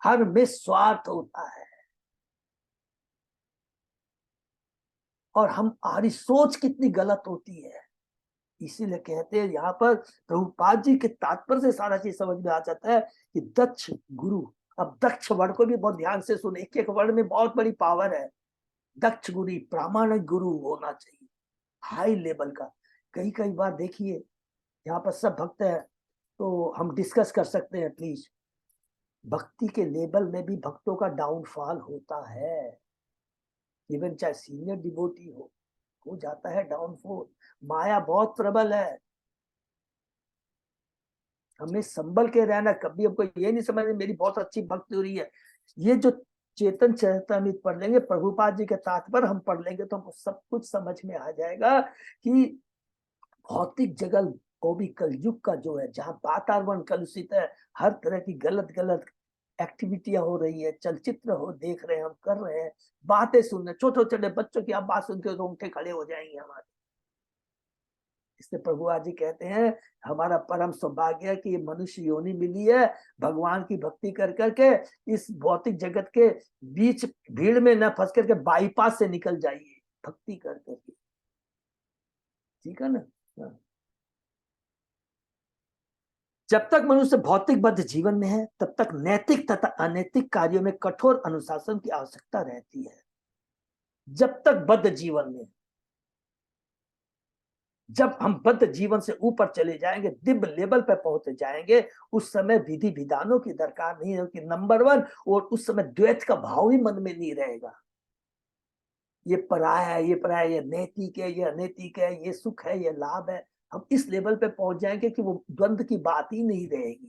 हर में स्वार्थ होता है। और हमारी सोच कितनी गलत होती है। इसीलिए कहते हैं यहाँ पर प्रभुपाद जी के तात्पर्य से सारा चीज समझ में आ जाता है कि दक्ष गुरु, अब दक्ष वर्ड को भी बहुत ध्यान से सुने, एक एक वर्ड में बहुत बड़ी पावर है। दक्ष गुरु, प्रामाणिक गुरु होना चाहिए, हाई लेवल का। कई कई बार देखिए, यहाँ पर सब भक्त है तो हम डिस्कस कर सकते हैं प्लीज। भक्ति के लेवल में भी भक्तों का डाउनफॉल होता है, इवन चाहे सीनियर डिवोटी हो जाता है डाउनफॉल। माया बहुत प्रबल है, हमें संभल के रहना। कभी हमको ये नहीं समझना मेरी बहुत अच्छी भक्ति हो रही है। ये जो चेतन चरितामृत पढ़ लेंगे, प्रभुपाद जी के तात्पर्य हम पढ़ लेंगे, तो हमको सब कुछ समझ में आ जाएगा कि भौतिक जगत को भी कलयुग का जो है, जहाँ वातावरण कलुषित है, हर तरह की गलत गलत एक्टिविटियां हो रही है, चलचित्र हो देख रहे हैं, हम कर रहे हैं, बातें सुन रहे, छोटे छोटे बच्चों की आप बात सुन के रोंगटे खड़े हो जाएंगे हमारे। इसलिए प्रभु जी कहते हैं हमारा परम सौभाग्य है कि मनुष्य योनि मिली है, भगवान की भक्ति कर करके इस भौतिक जगत के बीच भीड़ में न फंस करके बाईपास से निकल जाइए भक्ति कर करके। ठीक है ना। जब तक मनुष्य भौतिक बद्ध जीवन में है, तब तक नैतिक तथा अनैतिक कार्यों में कठोर अनुशासन की आवश्यकता रहती है। जब तक बद्ध जीवन में, जब हम बद्ध जीवन से ऊपर चले जाएंगे, दिव्य लेवल पर पहुंच जाएंगे, उस समय विधि विधानों की दरकार नहीं है कि नंबर 1, और उस समय द्वैत का भाव ही मन में नहीं रहेगा। ये पराया है, ये पराया, ये नैतिक है, ये अनैतिक है, ये सुख है, ये लाभ है। हम इस लेवल पे पहुंच जाएंगे कि वो द्वंद्व की बात ही नहीं रहेगी,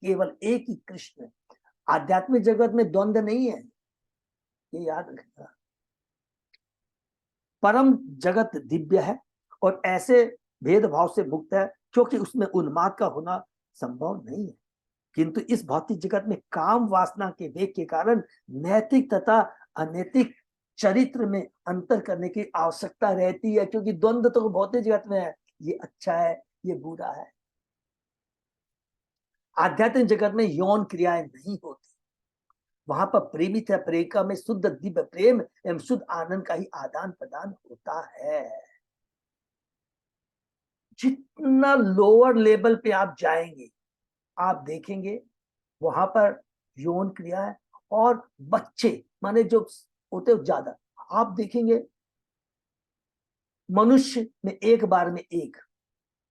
केवल एक ही कृष्ण। आध्यात्मिक जगत में द्वंद्व नहीं है, ये याद रखना। परम जगत दिव्य है और ऐसे भेदभाव से मुक्त है, क्योंकि उसमें उन्माद का होना संभव नहीं है। किंतु इस भौतिक जगत में काम वासना के वेग के कारण नैतिक तथा अनैतिक चरित्र में अंतर करने की आवश्यकता रहती है, क्योंकि द्वंद्व तो भौतिक जगत में है, ये अच्छा है ये बुरा है। आध्यात्मिक जगत में यौन क्रियाएं नहीं होती, वहां पर प्रेमित या प्रेमिका में शुद्ध दिव्य प्रेम एवं शुद्ध आनंद का ही आदान प्रदान होता है। जितना लोअर लेवल पे आप जाएंगे आप देखेंगे वहां पर यौन क्रिया है, और बच्चे माने जो होते हैं ज्यादा, आप देखेंगे मनुष्य में एक बार में एक,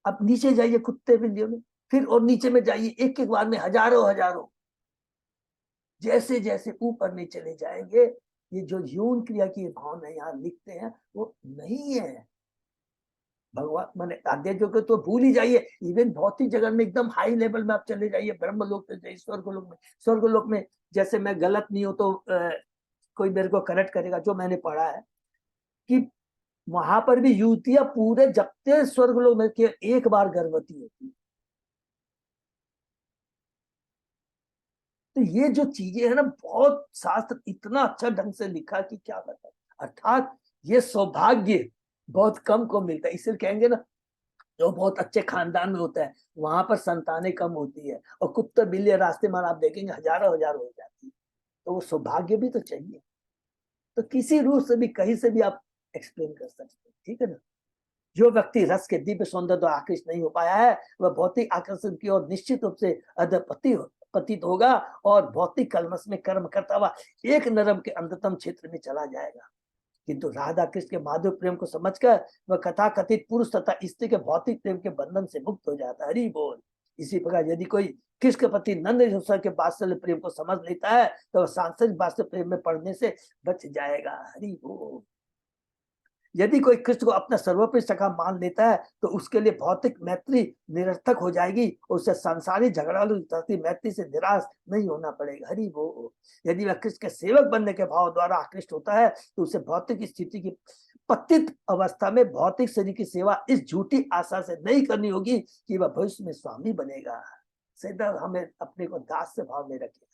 अब नीचे जाइए कुत्ते बिल्लियों में, फिर और नीचे में जाइए एक एक बार में हजारों हजारों। जैसे जैसे ऊपर नहीं चले जाएंगे ये जो यौन क्रिया की भावना यहाँ लिखते हैं वो नहीं है। भगवान माने आध्यात्मिक को तो भूल ही जाइए, इवन भौतिक जगत में एकदम हाई लेवल में आप चले जाइए, ब्रह्म लोक पे जाइए, स्वर्गलोक में। स्वर्गलोक में जैसे मैं गलत नहीं हूं तो कोई मेरे को करेक्ट करेगा, जो मैंने पढ़ा है कि वहां पर भी युवतियां पूरे जगते स्वर्गलोक में के एक बार गर्भवती होती है। तो ये जो चीजें है ना, बहुत शास्त्र इतना अच्छा ढंग से लिखा कि क्या बताए। अर्थात ये सौभाग्य बहुत कम को मिलता है, इसलिए कहेंगे ना जो बहुत अच्छे खानदान में होता है वहां पर संतानें कम होती है, और कुत्ते बिल्ली रास्ते में आप देखेंगे हजारों हजार हो जाती है। तो वो सौभाग्य भी तो चाहिए। तो किसी रूप से भी कहीं से भी आप एक्सप्लेन कर सकते हैं, ठीक है ना। जो व्यक्ति रस के दिव्य सौंदर्य द्वारा आकृष्ट नहीं हो पाया है वह भौतिक आकर्षण की ओर निश्चित रूप से पतित होगा और भौतिक कलमश में कर्म करता हुआ एक नरक के अंधतम क्षेत्र में चला जाएगा। किंतु राधा कृष्ण के माधुर प्रेम को समझकर वह कथा कथित पुरुष तथा स्त्री के भौतिक प्रेम के बंधन से मुक्त हो जाता है। हरि बोल। इसी प्रकार यदि कोई कृष्ण के प्रति नंद यशोदा के वात्सल्य प्रेम को समझ लेता है तो वह सांसारिक वात्सल्य प्रेम में पड़ने से बच जाएगा। हरि बोल। यदि कोई कृष्ण को अपना सर्वोपरि सखा मान लेता है तो उसके लिए भौतिक मैत्री निरर्थक हो जाएगी और उसे संसारी झगड़ालू मैत्री से निराश नहीं होना पड़ेगा। हरि बोल। यदि वह कृष्ण के सेवक बनने के भाव द्वारा आकृष्ट होता है तो उसे भौतिक स्थिति की पतित अवस्था में भौतिक शरीर की सेवा इस झूठी आशा से नहीं करनी होगी कि वह भविष्य में स्वामी बनेगा। सदा हमें अपने को दास से भाव में रखेगा।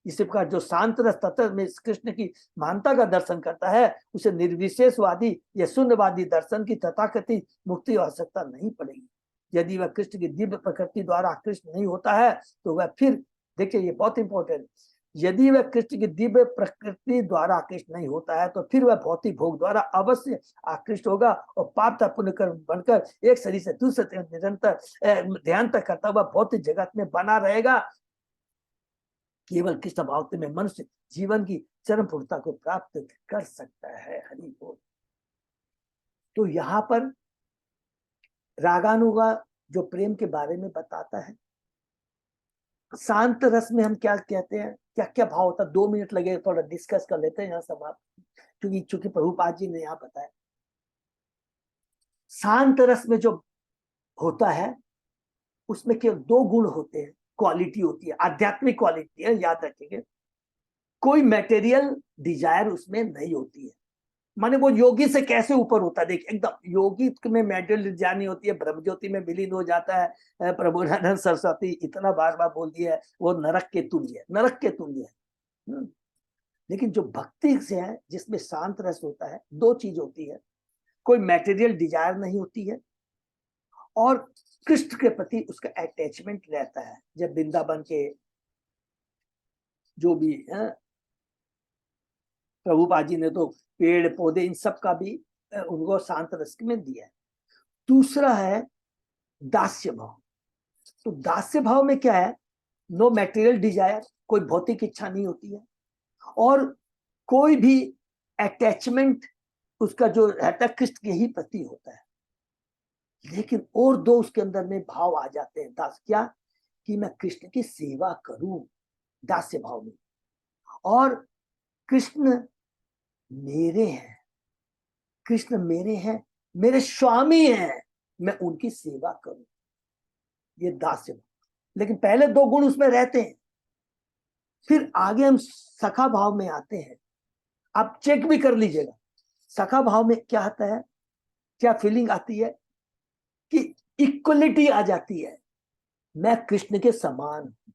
इसी प्रकार जो शांत रस तत्व में कृष्ण की महानता का दर्शन करता है उसे निर्विशेषवादी या शून्यवादी दर्शन की तथाकथित मुक्ति आवश्यकता नहीं पड़ेगी। यदि वह कृष्ण की दिव्य प्रकृति द्वारा आकृष्ट नहीं होता है तो वह फिर, देखिए ये बहुत इंपॉर्टेंट, यदि वह कृष्ण की दिव्य प्रकृति द्वारा आकृष्ट नहीं होता है तो फिर वह भौतिक भोग द्वारा अवश्य आकृष्ट होगा और पाप पुण्य कर्म बनकर एक शरीर से दूसरे निरंतर ध्यान तक करता हुआ भौतिक जगत में बना रहेगा। केवल कृष्ण भाव में मनुष्य जीवन की चरम पूर्णता को प्राप्त कर सकता है। हरि बोल। तो यहाँ पर रागानुगा जो प्रेम के बारे में बताता है, शांत रस में हम क्या कहते हैं, क्या क्या भाव होता है, 2 मिनट लगे थोड़ा डिस्कस कर लेते हैं यहाँ समाप्त, क्योंकि प्रभुपाद जी ने यहाँ बताया। शांत रस में जो होता है उसमें केवल 2 गुण होते हैं, क्वालिटी होती है, आध्यात्मिक क्वालिटी है, याद रखेंगे। कोई मटेरियल डिजायर उसमें नहीं होती है, माने वो योगी से कैसे ऊपर होता है। देखिए एकदम योगी में मटेरियल डिजायर नहीं होती है, ब्रह्म ज्योति में विलीन हो जाता है। प्रभुरानंद सरस्वती इतना बार बार बोल दिया है, वो नरक के तुल्य है, नरक के तुल्य है। लेकिन जो भक्ति से है जिसमें शांत रस होता है, 2 चीज होती है, कोई मटेरियल डिजायर नहीं होती है और कृष्ण के प्रति उसका अटैचमेंट रहता है। जब वृंदावन के जो भी है, प्रभुपाद जी ने तो पेड़ पौधे इन सब का भी उनको शांत रस में दिया है। दूसरा है दास्य भाव। तो दास्य भाव में क्या है, नो मटेरियल डिजायर, कोई भौतिक इच्छा नहीं होती है और कोई भी अटैचमेंट उसका जो रहता है कृष्ण के ही प्रति होता है। लेकिन और 2 उसके अंदर में भाव आ जाते हैं, दास क्या, कि मैं कृष्ण की सेवा करूं, दास्य भाव में, और कृष्ण मेरे हैं, कृष्ण मेरे हैं, मेरे स्वामी हैं, मैं उनकी सेवा करूं, ये दास्य भाव। लेकिन पहले 2 गुण उसमें रहते हैं, फिर आगे हम सखा भाव में आते हैं। आप चेक भी कर लीजिएगा सखा भाव में क्या आता है, क्या फीलिंग आती है कि इक्वलिटी आ जाती है, मैं कृष्ण के समान हूं।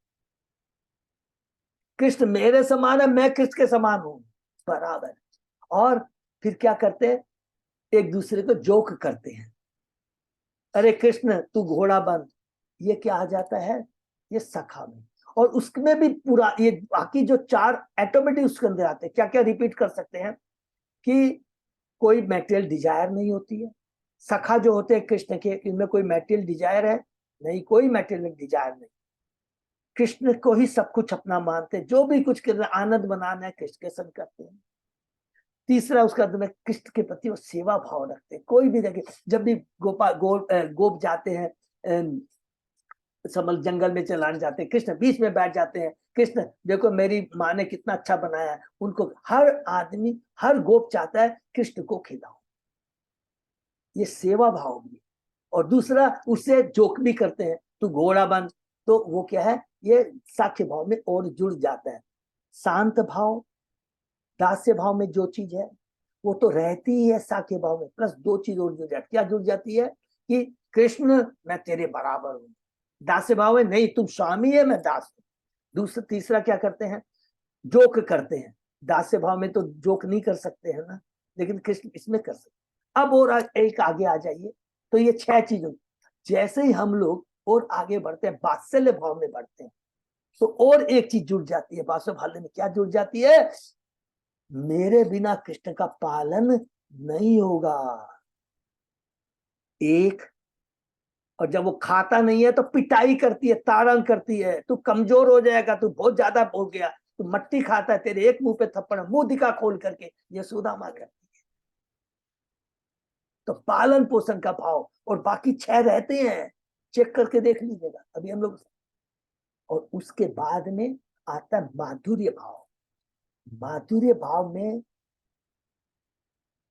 कृष्ण मेरे समान है, मैं कृष्ण के समान हूं, बराबर। और फिर क्या करते हैं, एक दूसरे को जोक करते हैं, अरे कृष्ण तू घोड़ा बन, ये क्या आ जाता है, ये सखा में। और उसमें भी पूरा ये बाकी जो 4 ऑटोमेटिक उसके अंदर आते हैं। क्या क्या रिपीट कर सकते हैं कि कोई मैटेरियल डिजायर नहीं होती है, सखा जो होते हैं कृष्ण के, इनमें कोई मैटेरियल डिजायर है नहीं, कोई मैटेरियल डिजायर नहीं, कृष्ण को ही सब कुछ अपना मानते हैं, जो भी कुछ करना आनंद बनाना है कृष्ण के संग करते हैं। तीसरा उसका अंदर में कृष्ण के प्रति वो सेवा भाव रखते हैं। कोई भी देखे, जब भी गोप जाते हैं समल जंगल में चलाने जाते हैं, कृष्ण बीच में बैठ जाते हैं, कृष्ण देखो मेरी माँ ने कितना अच्छा बनाया है, उनको हर आदमी हर गोप चाहता है कृष्ण को खिलाओ, ये सेवा भाव भी। और दूसरा उससे जोक भी करते हैं, तू घोड़ा बन, तो वो क्या है, ये साख्य भाव में और जुड़ जाता है। शांत भाव, दास्य भाव में जो चीज है वो तो रहती ही है साख्य भाव में, प्लस 2 चीज और जुड़ जाती, क्या जुड़ जाती है कि कृष्ण मैं तेरे बराबर हूं। दास्य भाव में नहीं, तुम स्वामी है मैं दास हूं। दूसरा तीसरा क्या करते हैं, जोक करते हैं। दास्य भाव में तो जोक नहीं कर सकते हैं ना, लेकिन कृष्ण इसमें कर सकते। अब और एक आगे आ जाइए, तो ये 6 चीजों, जैसे ही हम लोग और आगे बढ़ते हैं, वात्सल्य भाव में बढ़ते हैं, तो और एक चीज जुड़ जाती है। वात्सल्य भाव में क्या जुड़ जाती है, मेरे बिना कृष्ण का पालन नहीं होगा। एक, और जब वो खाता नहीं है तो पिटाई करती है, ताड़न करती है, तू कमजोर हो जाएगा, तू बहुत ज्यादा हो गया, तू मट्टी खाता है, तेरे एक मुंह पे थप्पड़, मुंह दिखा खोल करके, यशोदा मां करती है। तो पालन पोषण का भाव, और बाकी 6 रहते हैं, चेक करके देख लीजिएगा अभी हम लोग। और उसके बाद में आता है माधुर्य भाव। माधुर्य भाव में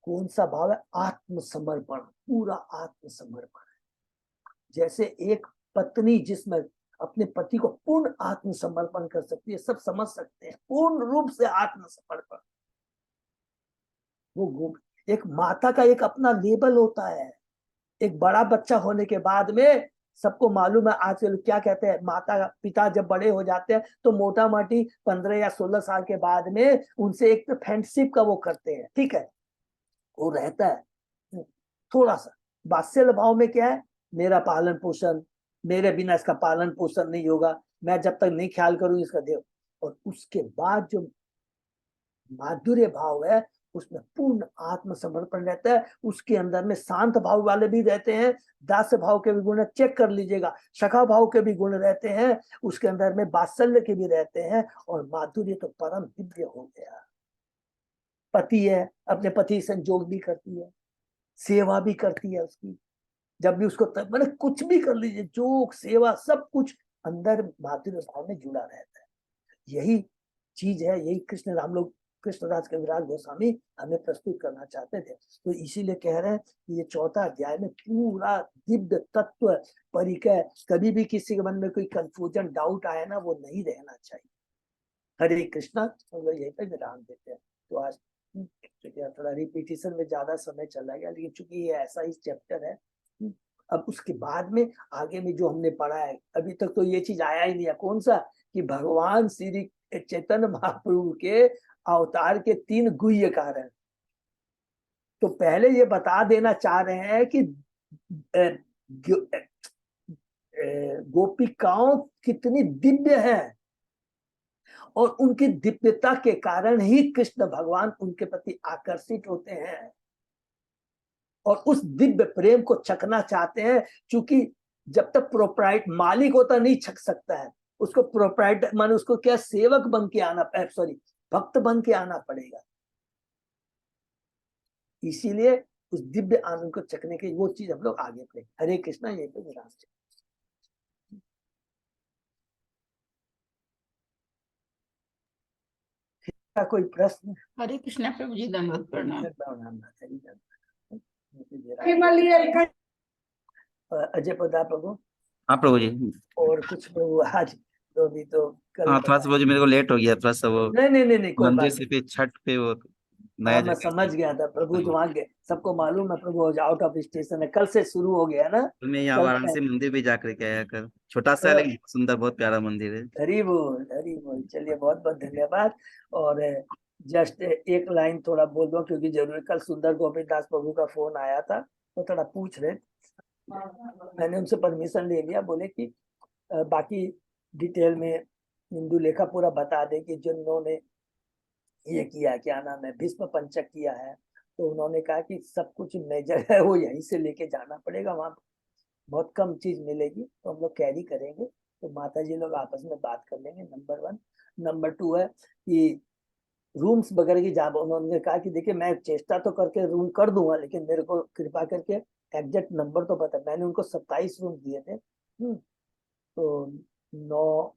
कौन सा भाव है, आत्मसमर्पण, पूरा आत्मसमर्पण। जैसे एक पत्नी जिसमें अपने पति को पूर्ण आत्मसमर्पण कर सकती है, सब समझ सकते हैं, पूर्ण रूप से आत्मसमर्पण। वो एक माता का एक अपना लेवल होता है। एक बड़ा बच्चा होने के बाद में सबको मालूम है, आजकल क्या कहते हैं, माता पिता जब बड़े हो जाते हैं तो मोटा मोटी 15 या 16 साल के बाद में उनसे एक तो फ्रेंडशिप का वो करते हैं, ठीक है, वो रहता है थोड़ा सा। वात्सल्य भाव में क्या है, मेरा पालन पोषण, मेरे बिना इसका पालन पोषण नहीं होगा, मैं जब तक नहीं ख्याल करूं इसका देव। और उसके बाद जो माधुर्य भाव है उसमें पूर्ण आत्मसमर्पण रहता है। उसके अंदर में शांत भाव वाले भी रहते हैं, दास्य भाव के भी गुण चेक कर लीजिएगा, सखा भाव के भी गुण रहते हैं, उसके अंदर में वात्सल्य के भी रहते हैं। और माधुर्य तो परम दिव्य हो गया। पति है, अपने पति से संजोग भी करती है, सेवा भी करती है उसकी, जब भी उसको मैंने कुछ भी कर लीजिए, जोक सेवा सब कुछ अंदर माधुर्य भाव में जुड़ा रहता है। यही चीज है, यही कृष्ण राम लोग कृष्णदास कविराज गोस्वामी हमें प्रस्तुत करना चाहते थे। तो इसीलिए कह रहे हैं कि ये 4था अध्याय में पूरा दिव्य तत्व परिचय, कभी भी किसी के मन में कोई कंफ्यूजन डाउट आए ना, वो नहीं रहना चाहिए। हरे कृष्णा, हम लोग यही पे विराम देते हैं। तो आज थोड़ा रिपीटिशन में ज्यादा समय चला गया, लेकिन चूंकि ये ऐसा ही चैप्टर है, अब उसके बाद में आगे में जो हमने पढ़ा है, अभी तक तो ये चीज आया ही नहीं है, कौन सा, कि भगवान श्री चैतन्य महाप्रभु के अवतार के 3 गुह्य कारण। तो पहले ये बता देना चाह रहे हैं कि गोपिकाओं कितनी दिव्य है, और उनकी दिव्यता के कारण ही कृष्ण भगवान उनके प्रति आकर्षित होते हैं, और उस दिव्य प्रेम को छकना चाहते हैं। क्योंकि जब तक प्रोप्राइट मालिक होता नहीं छक सकता है, उसको प्रोप्राइट माने उसको क्या, सेवक बन के आना, सॉरी भक्त बन के आना पड़ेगा। इसीलिए उस दिव्य आनंद को चखने के वो चीज हम लोग आगे पढ़े। हरे कृष्णा, ये तो विराम से का कोई प्रश्न? हरे कृष्णा प्रभु जी, दंडवत प्रणाम। अजय पदा प्रभु। हाँ प्रभु जी। और कुछ प्रभु आज तो भी तो कल हाँ थोड़ा सा प्रभु जी मेरे को लेट हो गया, थोड़ा सा वो नहीं, मंदिर से पे छठ पे वो नया मैं जगह समझ गया था प्रभु जो वहाँ गए, सबको मालूम है प्रभु आउट ऑफ स्टेशन है, कल से शुरू हो गया ना। मैं यहाँ कल वाराणसी मंदिर भी जाकर के आया कल, छोटा सा है लेकिन बहुत सुंदर, बहुत प्यारा मंदिर है। हरी बोल हरी बोल। चलिए बहुत बहुत धन्यवाद। और जस्ट एक लाइन थोड़ा बोल दो क्योंकि जरूरी, कल सुंदर गोपीदास प्रभु का फोन आया था, वो थोड़ा पूछ रहे, मैंने उनसे परमिशन ले लिया, बोले कि बाकी डिटेल में हिंदू लेखा पूरा बता दे कि जिन्होंने ये किया, क्या नाम है, भीष्म पंचक किया है, तो उन्होंने कहा कि सब कुछ मेजर है वो यहीं से लेके जाना पड़ेगा, वहाँ बहुत कम चीज मिलेगी, तो हम लोग कैरी करेंगे, तो माता जी लोग आपस में बात कर लेंगे, नंबर 1। नंबर 2 है कि रूम्स वगैरह की जहाँ उन्होंने कहा कि देखिए मैं चेष्टा तो करके रूम कर दूंगा, लेकिन मेरे को कृपा करके एग्जैक्ट नंबर तो पता, मैंने उनको 27 रूम दिए थे। तो 9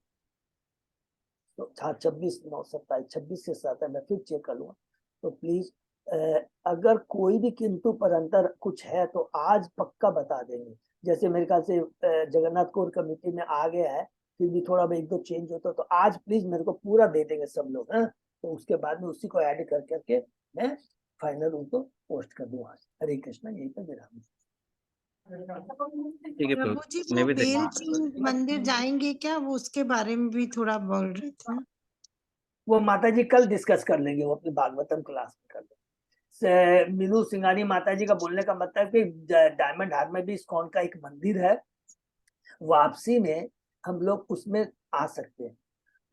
तो 26 9 27 26 से 7 है, मैं फिर चेक कर लूंगा। तो प्लीज अगर कोई भी किंतु परंतर कुछ है तो आज पक्का बता देंगे। जैसे मेरे ख्याल से जगन्नाथ कोर कमेटी में आ गया है, फिर भी थोड़ा एक दो चेंज होता तो आज प्लीज मेरे को पूरा दे देंगे सब लोग, है। तो उसके बाद में उसी को ऐड कर करके मैं फाइनल उनको पोस्ट कर दूंगा। हरे कृष्णा, यही पर विराम। ठीक है प्रभु जी मैं वो भी बेल देखूंगा। सिंह मंदिर जाएंगे क्या, वो उसके बारे में भी थोड़ा बोल रहे थे। वो माता जी कल डिस्कस कर लेंगे, वो अपनी भागवतम क्लास में कर लेंगे। मीनू सिंगानी माता जी का बोलने का मतलब कि डायमंड हार्बर में भी इस्कॉन का एक मंदिर है, वापसी में हम लोग उसमें आ सकते हैं,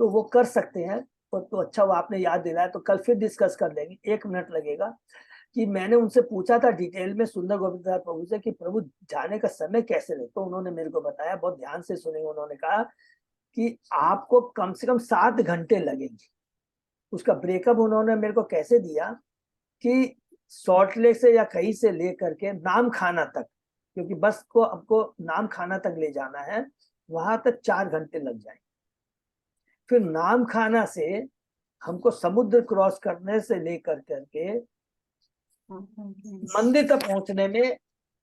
तो वो कर सकते हैं। तो अच्छा वो आपने याद दिलाया, तो कल फिर डिस्कस कर लेंगे। 1 मिनट लगेगा कि मैंने उनसे पूछा था डिटेल में सुंदर गोविंद प्रभु से कि प्रभु जाने का समय कैसे ले, तो उन्होंने मेरे को बताया, बहुत ध्यान से सुने, उन्होंने कहा कि आपको कम से कम 7 घंटे लगेंगे। उसका ब्रेकअप उन्होंने मेरे को कैसे दिया कि सॉल्ट लेक से या कहीं से लेकर के नाम खाना तक, क्योंकि बस को हमको नाम खाना तक ले जाना है, वहां तक 4 घंटे लग जाएंगे। फिर नाम खाना से हमको समुद्र क्रॉस करने से लेकर करके मंदिर तक पहुंचने में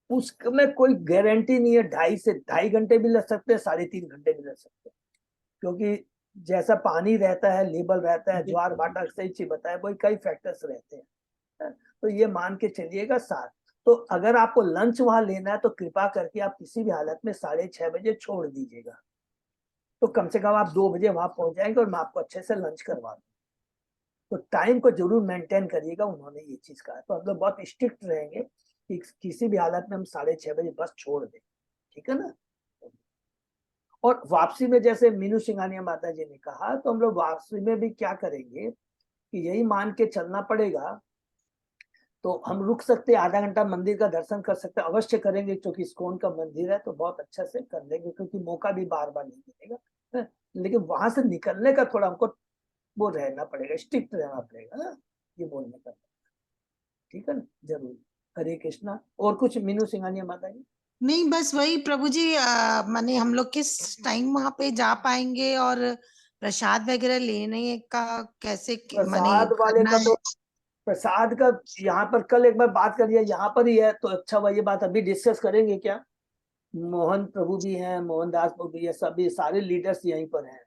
उसमें कोई गारंटी नहीं है, 2.5 घंटे भी लग सकते हैं, 3.5 घंटे भी लग सकते हैं, क्योंकि जैसा पानी रहता है, लेबल रहता है, ज्वार भाटा सही चीज बताया, वही कई फैक्टर्स रहते हैं। तो ये मान के चलिएगा 7। तो अगर आपको लंच वहां लेना है तो कृपा करके आप किसी भी हालत में 6:30 बजे छोड़ दीजिएगा, तो कम से कम आप 2 बजे वहां पहुंच जाएंगे और मैं आपको अच्छे से लंच करवा दूँ। तो टाइम को जरूर मेंटेन करिएगा, उन्होंने ये चीज कहा। तो हम लोग बहुत स्ट्रिक्ट रहेंगे कि किसी भी हालत में हम 6:30 बजे बस छोड़ दें, ठीक है ना। और वापसी में जैसे मीनू सिंघानिया माता जी ने कहा, तो हम लोग वापसी में भी क्या करेंगे कि यही मान के चलना पड़ेगा, तो हम रुक सकते हैं, आधा घंटा मंदिर का दर्शन कर सकते हैं, अवश्य करेंगे, क्योंकि इस्कॉन का मंदिर है तो बहुत अच्छा से कर लेंगे, क्योंकि मौका भी बार बार नहीं मिलेगा। लेकिन वहां से निकलने का थोड़ा हमको वो रहना पड़ेगा, स्ट्रिक्ट रहना पड़ेगा, ये बोलने का, ठीक है ना, जरूर। हरे कृष्णा। और कुछ मीनू सिंघानिया माता जी? नहीं बस वही प्रभु जी, माने हम लोग किस टाइम वहां पे जा पाएंगे और प्रसाद वगैरह लेने का कैसे माने प्रसाद वाले करना का है। तो, प्रसाद का यहाँ पर कल एक बार बात कर लिया, यहाँ पर ही है, तो अच्छा हुआ, ये बात अभी डिस्कस करेंगे क्या। मोहन प्रभु भी हैं, मोहनदास प्रभु भी है, सभी सारे लीडर्स यहीं पर हैं।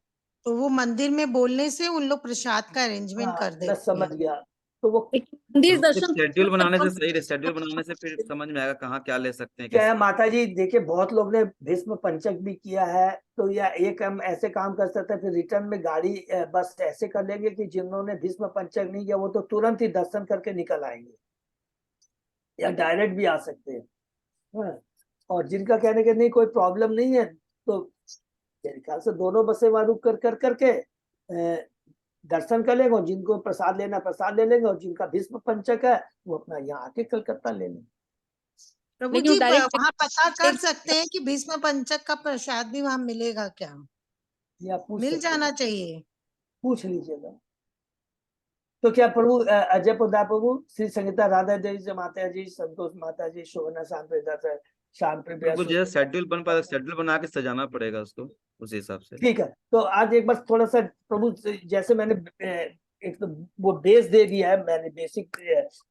तो वो मंदिर में बोलने से उन लोग प्रसाद का अरेंजमेंट कर मैं समझ देंगे। गया। तो वो मंदिर दर्शन शेड्यूल बनाने से सही, शेड्यूल बनाने से फिर समझ में आएगा कहाँ क्या ले सकते हैं, क्या कैसे। है माता जी, देखिए बहुत लोग ने भीष्म पंचक भी किया है, तो या एक हम ऐसे काम कर सकते हैं, फिर रिटर्न में गाड़ी बस ऐसे कर लेंगे कि जिन्होंने भीष्म पंचक नहीं किया वो तो तुरंत ही दर्शन करके निकल आएंगे, या डायरेक्ट भी आ सकते हैं। हाँ। और जिनका कहने के नहीं कोई प्रॉब्लम नहीं है, तो मेरे ख्याल से दोनों बसें वहां रुक कर करके दर्शन कर लेंगे, और जिनको प्रसाद लेना प्रसाद ले लेंगे, और जिनका भीष्म पंचक है वो अपना यहाँ आके कलकत्ता ले लेंगे। प्रभु लेकिन जी डायरेक्ट वहां पता कर सकते हैं कि भीष्म पंचक का प्रसाद भी वहां मिलेगा क्या, या पूछ मिल सकते जाना हैं, चाहिए। पूछ लीजिएगा। तो क्या प्रभु अजय प्रदा प्रभु, श्री संगीता राधा देवी जी माता जी, संतोष माता जी, शोभना शाम प्रदा शाम प्रभा, वो जो शेड्यूल बन पाता, शेड्यूल बना के सजाना पड़ेगा उसको उस हिसाब से। ठीक है। तो आज एक बार थोड़ा सा प्रभु जैसे मैंने एक तो वो बेस दे दिया है, मैंने बेसिक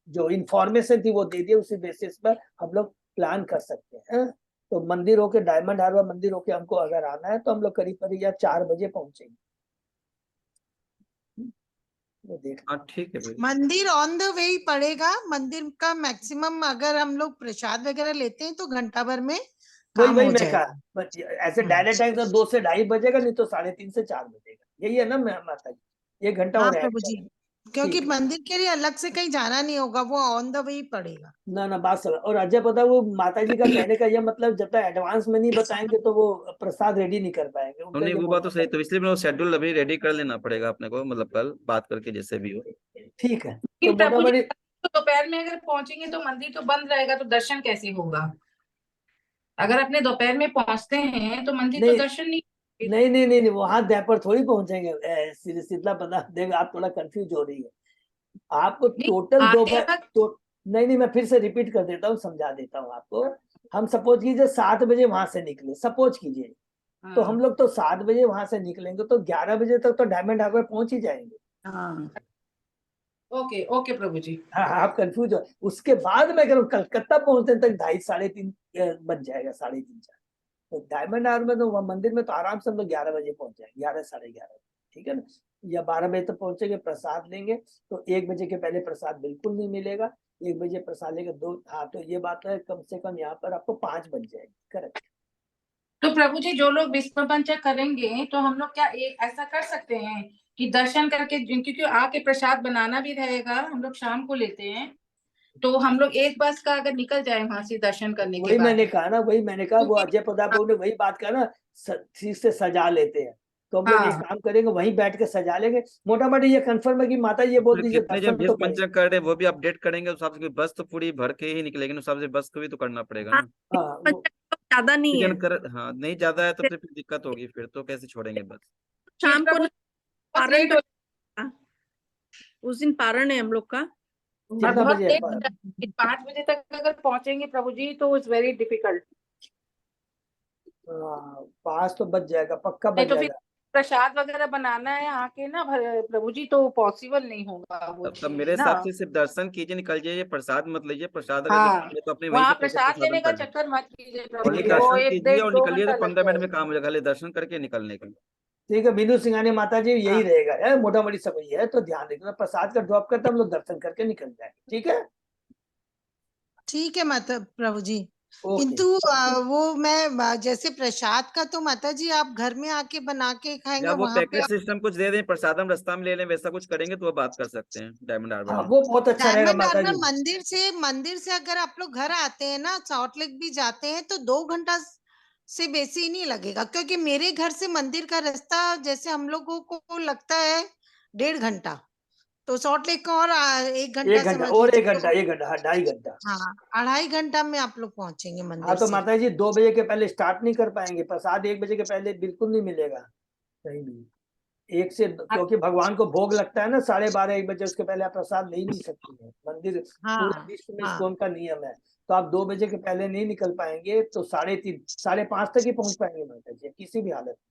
जो इंफॉर्मेशन थी वो दे दी, उसी बेसिस पर हम लोग प्लान कर सकते हैं। तो मंदिर होके, डायमंड हार्बर मंदिर होके हमको अगर आना है तो हम लोग करीब करीब या 4 बजे पहुंचेंगे। वो देख हाँ ठीक है फिर। मंदिर ऑन द वे ही पड़ेगा। मंदिर का मैक्सिमम अगर हम लोग प्रसाद वगैरह लेते हैं तो घंटा भर में वही काम वही हो मैं जाएगा। कहा, बट ऐसे डायरेक्ट टाइम तो 2 से 2:30 बजेगा, नहीं तो 3:30 से 4 बजेगा, यही है ना माता जी, 1 घंटा हाँ और ऐड प्रभु जी, करें। क्योंकि ठीक है। मंदिर के लिए अलग से कहीं जाना नहीं होगा, वो ऑन द वे ही पड़ेगा। ना बात समझ। और अजय पता, वो माता जी का कहने का ये मतलब, जब तक एडवांस में नहीं बताएंगे तो वो प्रसाद रेडी नहीं कर पाएंगे, उनका नहीं ये वो बात तो सही, तो इसलिए वो शेड्यूल अभी रेडी कर लेना पड़ेगा अपने को, मतलब कल बात करके जैसे भी हो। ठीक है। तो लेकिन प्रभु जी, मोटामोटी तो दोपहर में अगर पहुंचेंगे तो मंदिर तो बंद रहेगा, तो दर्शन कैसे होगा? अगर अपने दोपहर में पहुंचते हैं तो मंदिर तो नहीं दर्शन नहीं। नहीं, वहां पर थोड़ी पहुंचेंगे। शीतला पता देख, आप थोड़ा कंफ्यूज हो रही है। आपको नहीं, टोटल आते दोपहर वक्त तो नहीं, मैं फिर से रिपीट कर देता हूँ, समझा देता हूँ आपको। हम सपोज कीजिए 7 बजे वहां से निकले, सपोज कीजिए, तो हम लोग तो 7 बजे वहां से निकलेंगे तो 11 बजे तक तो डायमंड हार्बर पहुंच ही जाएंगे। हाँ, ओके ओके प्रभु जी। हाँ, आप कंफ्यूज हो। उसके बाद मैं कह रहा हूँ कलकत्ता पहुंचने तक 2:30 3:30 बज जाएगा, 3:30 4। तो डायमंड हार्बर में तो वहाँ मंदिर में तो आराम से हम लोग 11 बजे पहुंच जाएंगे, 11 11:30, ठीक है ना, या 12 बजे तक पहुंचेंगे, प्रसाद लेंगे। तो 1 बजे के पहले प्रसाद बिल्कुल नहीं मिलेगा। 1 बजे प्रसाद लेंगे, 2, हाँ, तो ये बात है, कम से कम यहाँ पर आपको 5 बज जाएगी। करेक्ट। तो प्रभु जी, जो लोग विश्व पंचक करेंगे तो हम लोग क्या एक ऐसा कर सकते हैं कि दर्शन करके, क्योंकि आके प्रसाद बनाना भी रहेगा, हम लोग शाम को लेते हैं, तो हम लोग एक बस का अगर निकल जाए वहां से दर्शन करने के वही बाद। मैंने कहा ना, वही मैंने कहा, वो क्योंकि अजय प्रताप ने वही बात कहा ना, ठीक से सजा लेते हैं। तो हम लोग एक हाँ, काम करेंगे, वहीं बैठ के सजा लेंगे। मोटा मोटी ये कंफर्म है कि माता ये बोल फिर दीजिए कितने जन दर्शन तो विश्व करें। पंचक कर रहे हैं वो भी अपडेट करेंगे, उस हिसाब से बस तो पूरी भर के ही निकलेगी, उस हिसाब से बस को भी तो करना पड़ेगा ना। हाँ वो, ज्यादा नहीं है। हाँ नहीं ज्यादा है तो फिर दिक्कत होगी, फिर तो कैसे छोड़ेंगे बस। शाम को प्रभु बहुत पारण लेट हो, उस दिन पारण है हम लोग का। और कितना बहुत बजे लेट है? हो जाएगा। 5 बजे तक अगर पहुंचेंगे प्रभु जी तो इट्स वेरी डिफिकल्ट। 5 तो बच जाएगा, पक्का नहीं बच तो फिर जाएगा। प्रसाद वगैरह बनाना है आके ना प्रभु जी, तो पॉसिबल नहीं होगा वो तब चीज मेरे ना। हिसाब से सिर्फ दर्शन कीजिए, निकल जाइए, प्रसाद मत लीजिए। प्रसाद अगर हाँ, लेंगे तो अपने वहीं वहां से पैकेट प्रसाद प्रसादम लेने का कर लीजिए। चक्कर मत कीजिए प्रभु ओनली जी, वो दर्शन 1 कीजिए 1.5 और 2 निकलिए, तो घंटा लग 15 मिनट में जाएगा। काम हो जाएगा, खाली दर्शन करके निकलने का। ठीक है, मीनू सिंघानी माता जी, यही हाँ, रहेगा है, मोटा मोटी सब यही है। तो ध्यान रखना, प्रसाद का ड्रॉप करते हम लोग दर्शन करके निकल जाएंगे। ठीक है, ठीक है माता प्रभु जी। ओके। किंतु वो मैं जैसे प्रसाद का तो माता जी आप घर में आके बना के खाएंगे या वो वहां पे। पैकेट सिस्टम कुछ दे दें, प्रसादम रास्ता में ले लें, वैसा कुछ करेंगे तो वो बात कर सकते हैं डायमंड हार्बर हाँ, में। वो बहुत अच्छा रहेगा डायमंड माता हार्बर जी। मंदिर से अगर आप लोग घर आते हैं ना, सॉल्ट लेक भी जाते हैं तो 2 घंटा से बेसी नहीं लगेगा, क्योंकि मेरे घर से मंदिर का रास्ता जैसे हम लोगों को लगता है 1.5 घंटा, तो सॉल्ट लेक का और 1 घंटा 1 घंटा समझ और लीजिए 1 घंटा, तो 1 घंटा, हाँ, 2.5 घंटा। हाँ 2.5 घंटा में आप लोग पहुंचेंगे हाँ, मंदिर तो से। माता जी 2 बजे के पहले स्टार्ट नहीं कर पाएंगे, प्रसाद 1 बजे के पहले बिल्कुल नहीं मिलेगा कहीं भी। 1 से, क्योंकि भगवान को भोग लगता है ना 12:30 1 बजे, उसके पहले आप प्रसाद ले ही नहीं सकती है। मंदिर पूरे हाँ विश्व में हाँ इस्कॉन का नियम है। तो आप 2 बजे के पहले नहीं निकल पाएंगे, तो 3:30 5:30 तक ही पहुंच पाएंगे माता जी, किसी भी हालत में।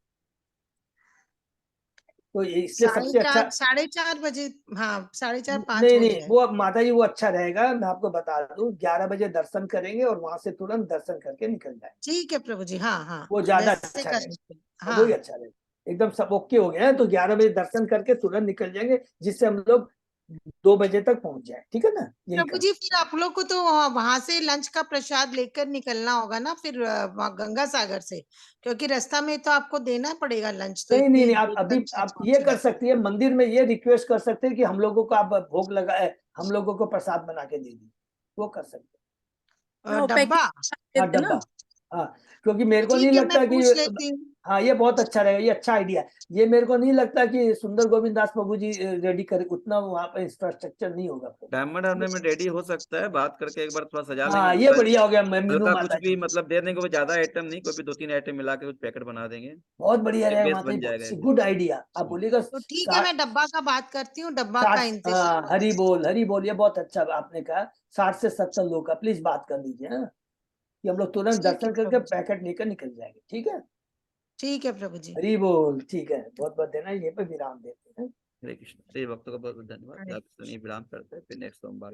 तो इसलिए सबसे अच्छा, 4:30 बजे, हाँ 4:30 5 नहीं हो नहीं, जाए। वो अब माता जी वो अच्छा रहेगा, मैं आपको बता दूं, 11 बजे दर्शन करेंगे और वहां से तुरंत दर्शन करके निकल जाए, ठीक है प्रभु जी, हाँ हाँ वो ज्यादा वैसे अच्छा कर रहेगा। लेते हैं। अब वही हाँ अच्छा रहेगा, एकदम सब ओके हो गया है। तो 11 बजे दर्शन करके तुरंत निकल जाएंगे, जिससे हम लोग 2 बजे तक पहुंच जाए। ठीक है ना, यही प्रभु कर। जी, फिर आप लोग को तो वहां से लंच का प्रसाद लेकर निकलना होगा ना फिर वहाँ गंगा सागर से, क्योंकि रास्ता में तो आपको देना पड़ेगा लंच, तो नहीं इतनी आप दूर अभी तक आप ये पहुंचना कर है। सकती है, मंदिर में ये रिक्वेस्ट कर सकते हैं कि हम लोगों को आप भोग लगाए, हम लोगों को प्रसाद बना के दे दी, वो कर सकते वो डब्बा। हैं। हाँ, देते ना। डब्बा। हाँ, क्योंकि मेरे को नहीं ठीक है, मैं लगता कि, पूछ लेती हूँ। हाँ, ये बहुत अच्छा रहेगा, ये अच्छा आइडिया है। ये मेरे को नहीं लगता कि सुंदर गोविंद दास प्रभु जी रेडी करे, उतना वहाँ पे इंफ्रास्ट्रक्चर नहीं होगा। डायमंड हार्बर में रेडी हो सकता है, बात करके एक बार थोड़ा सजा लेंगे, हाँ, ये बढ़िया हो गया मीनू हल्का कुछ माता भी जी, मतलब दे देंगे, वो ज्यादा आइटम नहीं, कोई भी 2 3 आइटम मिला के कुछ पैकेट बना देंगे, बहुत बढ़िया रहेगा बेस माता बन जाएगा जी, एकदम। Good idea. आप बोलिएगा तो ठीक है, मैं डब्बा का बात करती हूँ, डब्बा का 60, इंतजाम। हरी बोल, ये बहुत अच्छा आपने कहा। 60 से 70 लोग का प्लीज बात कर लीजिए, हाँ, कि हम लोग तुरंत ठीक है दर्शन करके प्रभु जी, पैकेट लेकर निकल जाएंगे। ठीक है, ठीक है प्रभु जी। हरी बोल। ठीक है, बहुत बहुत देना, ये पे विराम देते हैं। हरे कृष्ण। सही, भक्तों का बहुत बहुत धन्यवाद। हरे आप विराम करते हैं, फिर नेक्स्ट सोमवार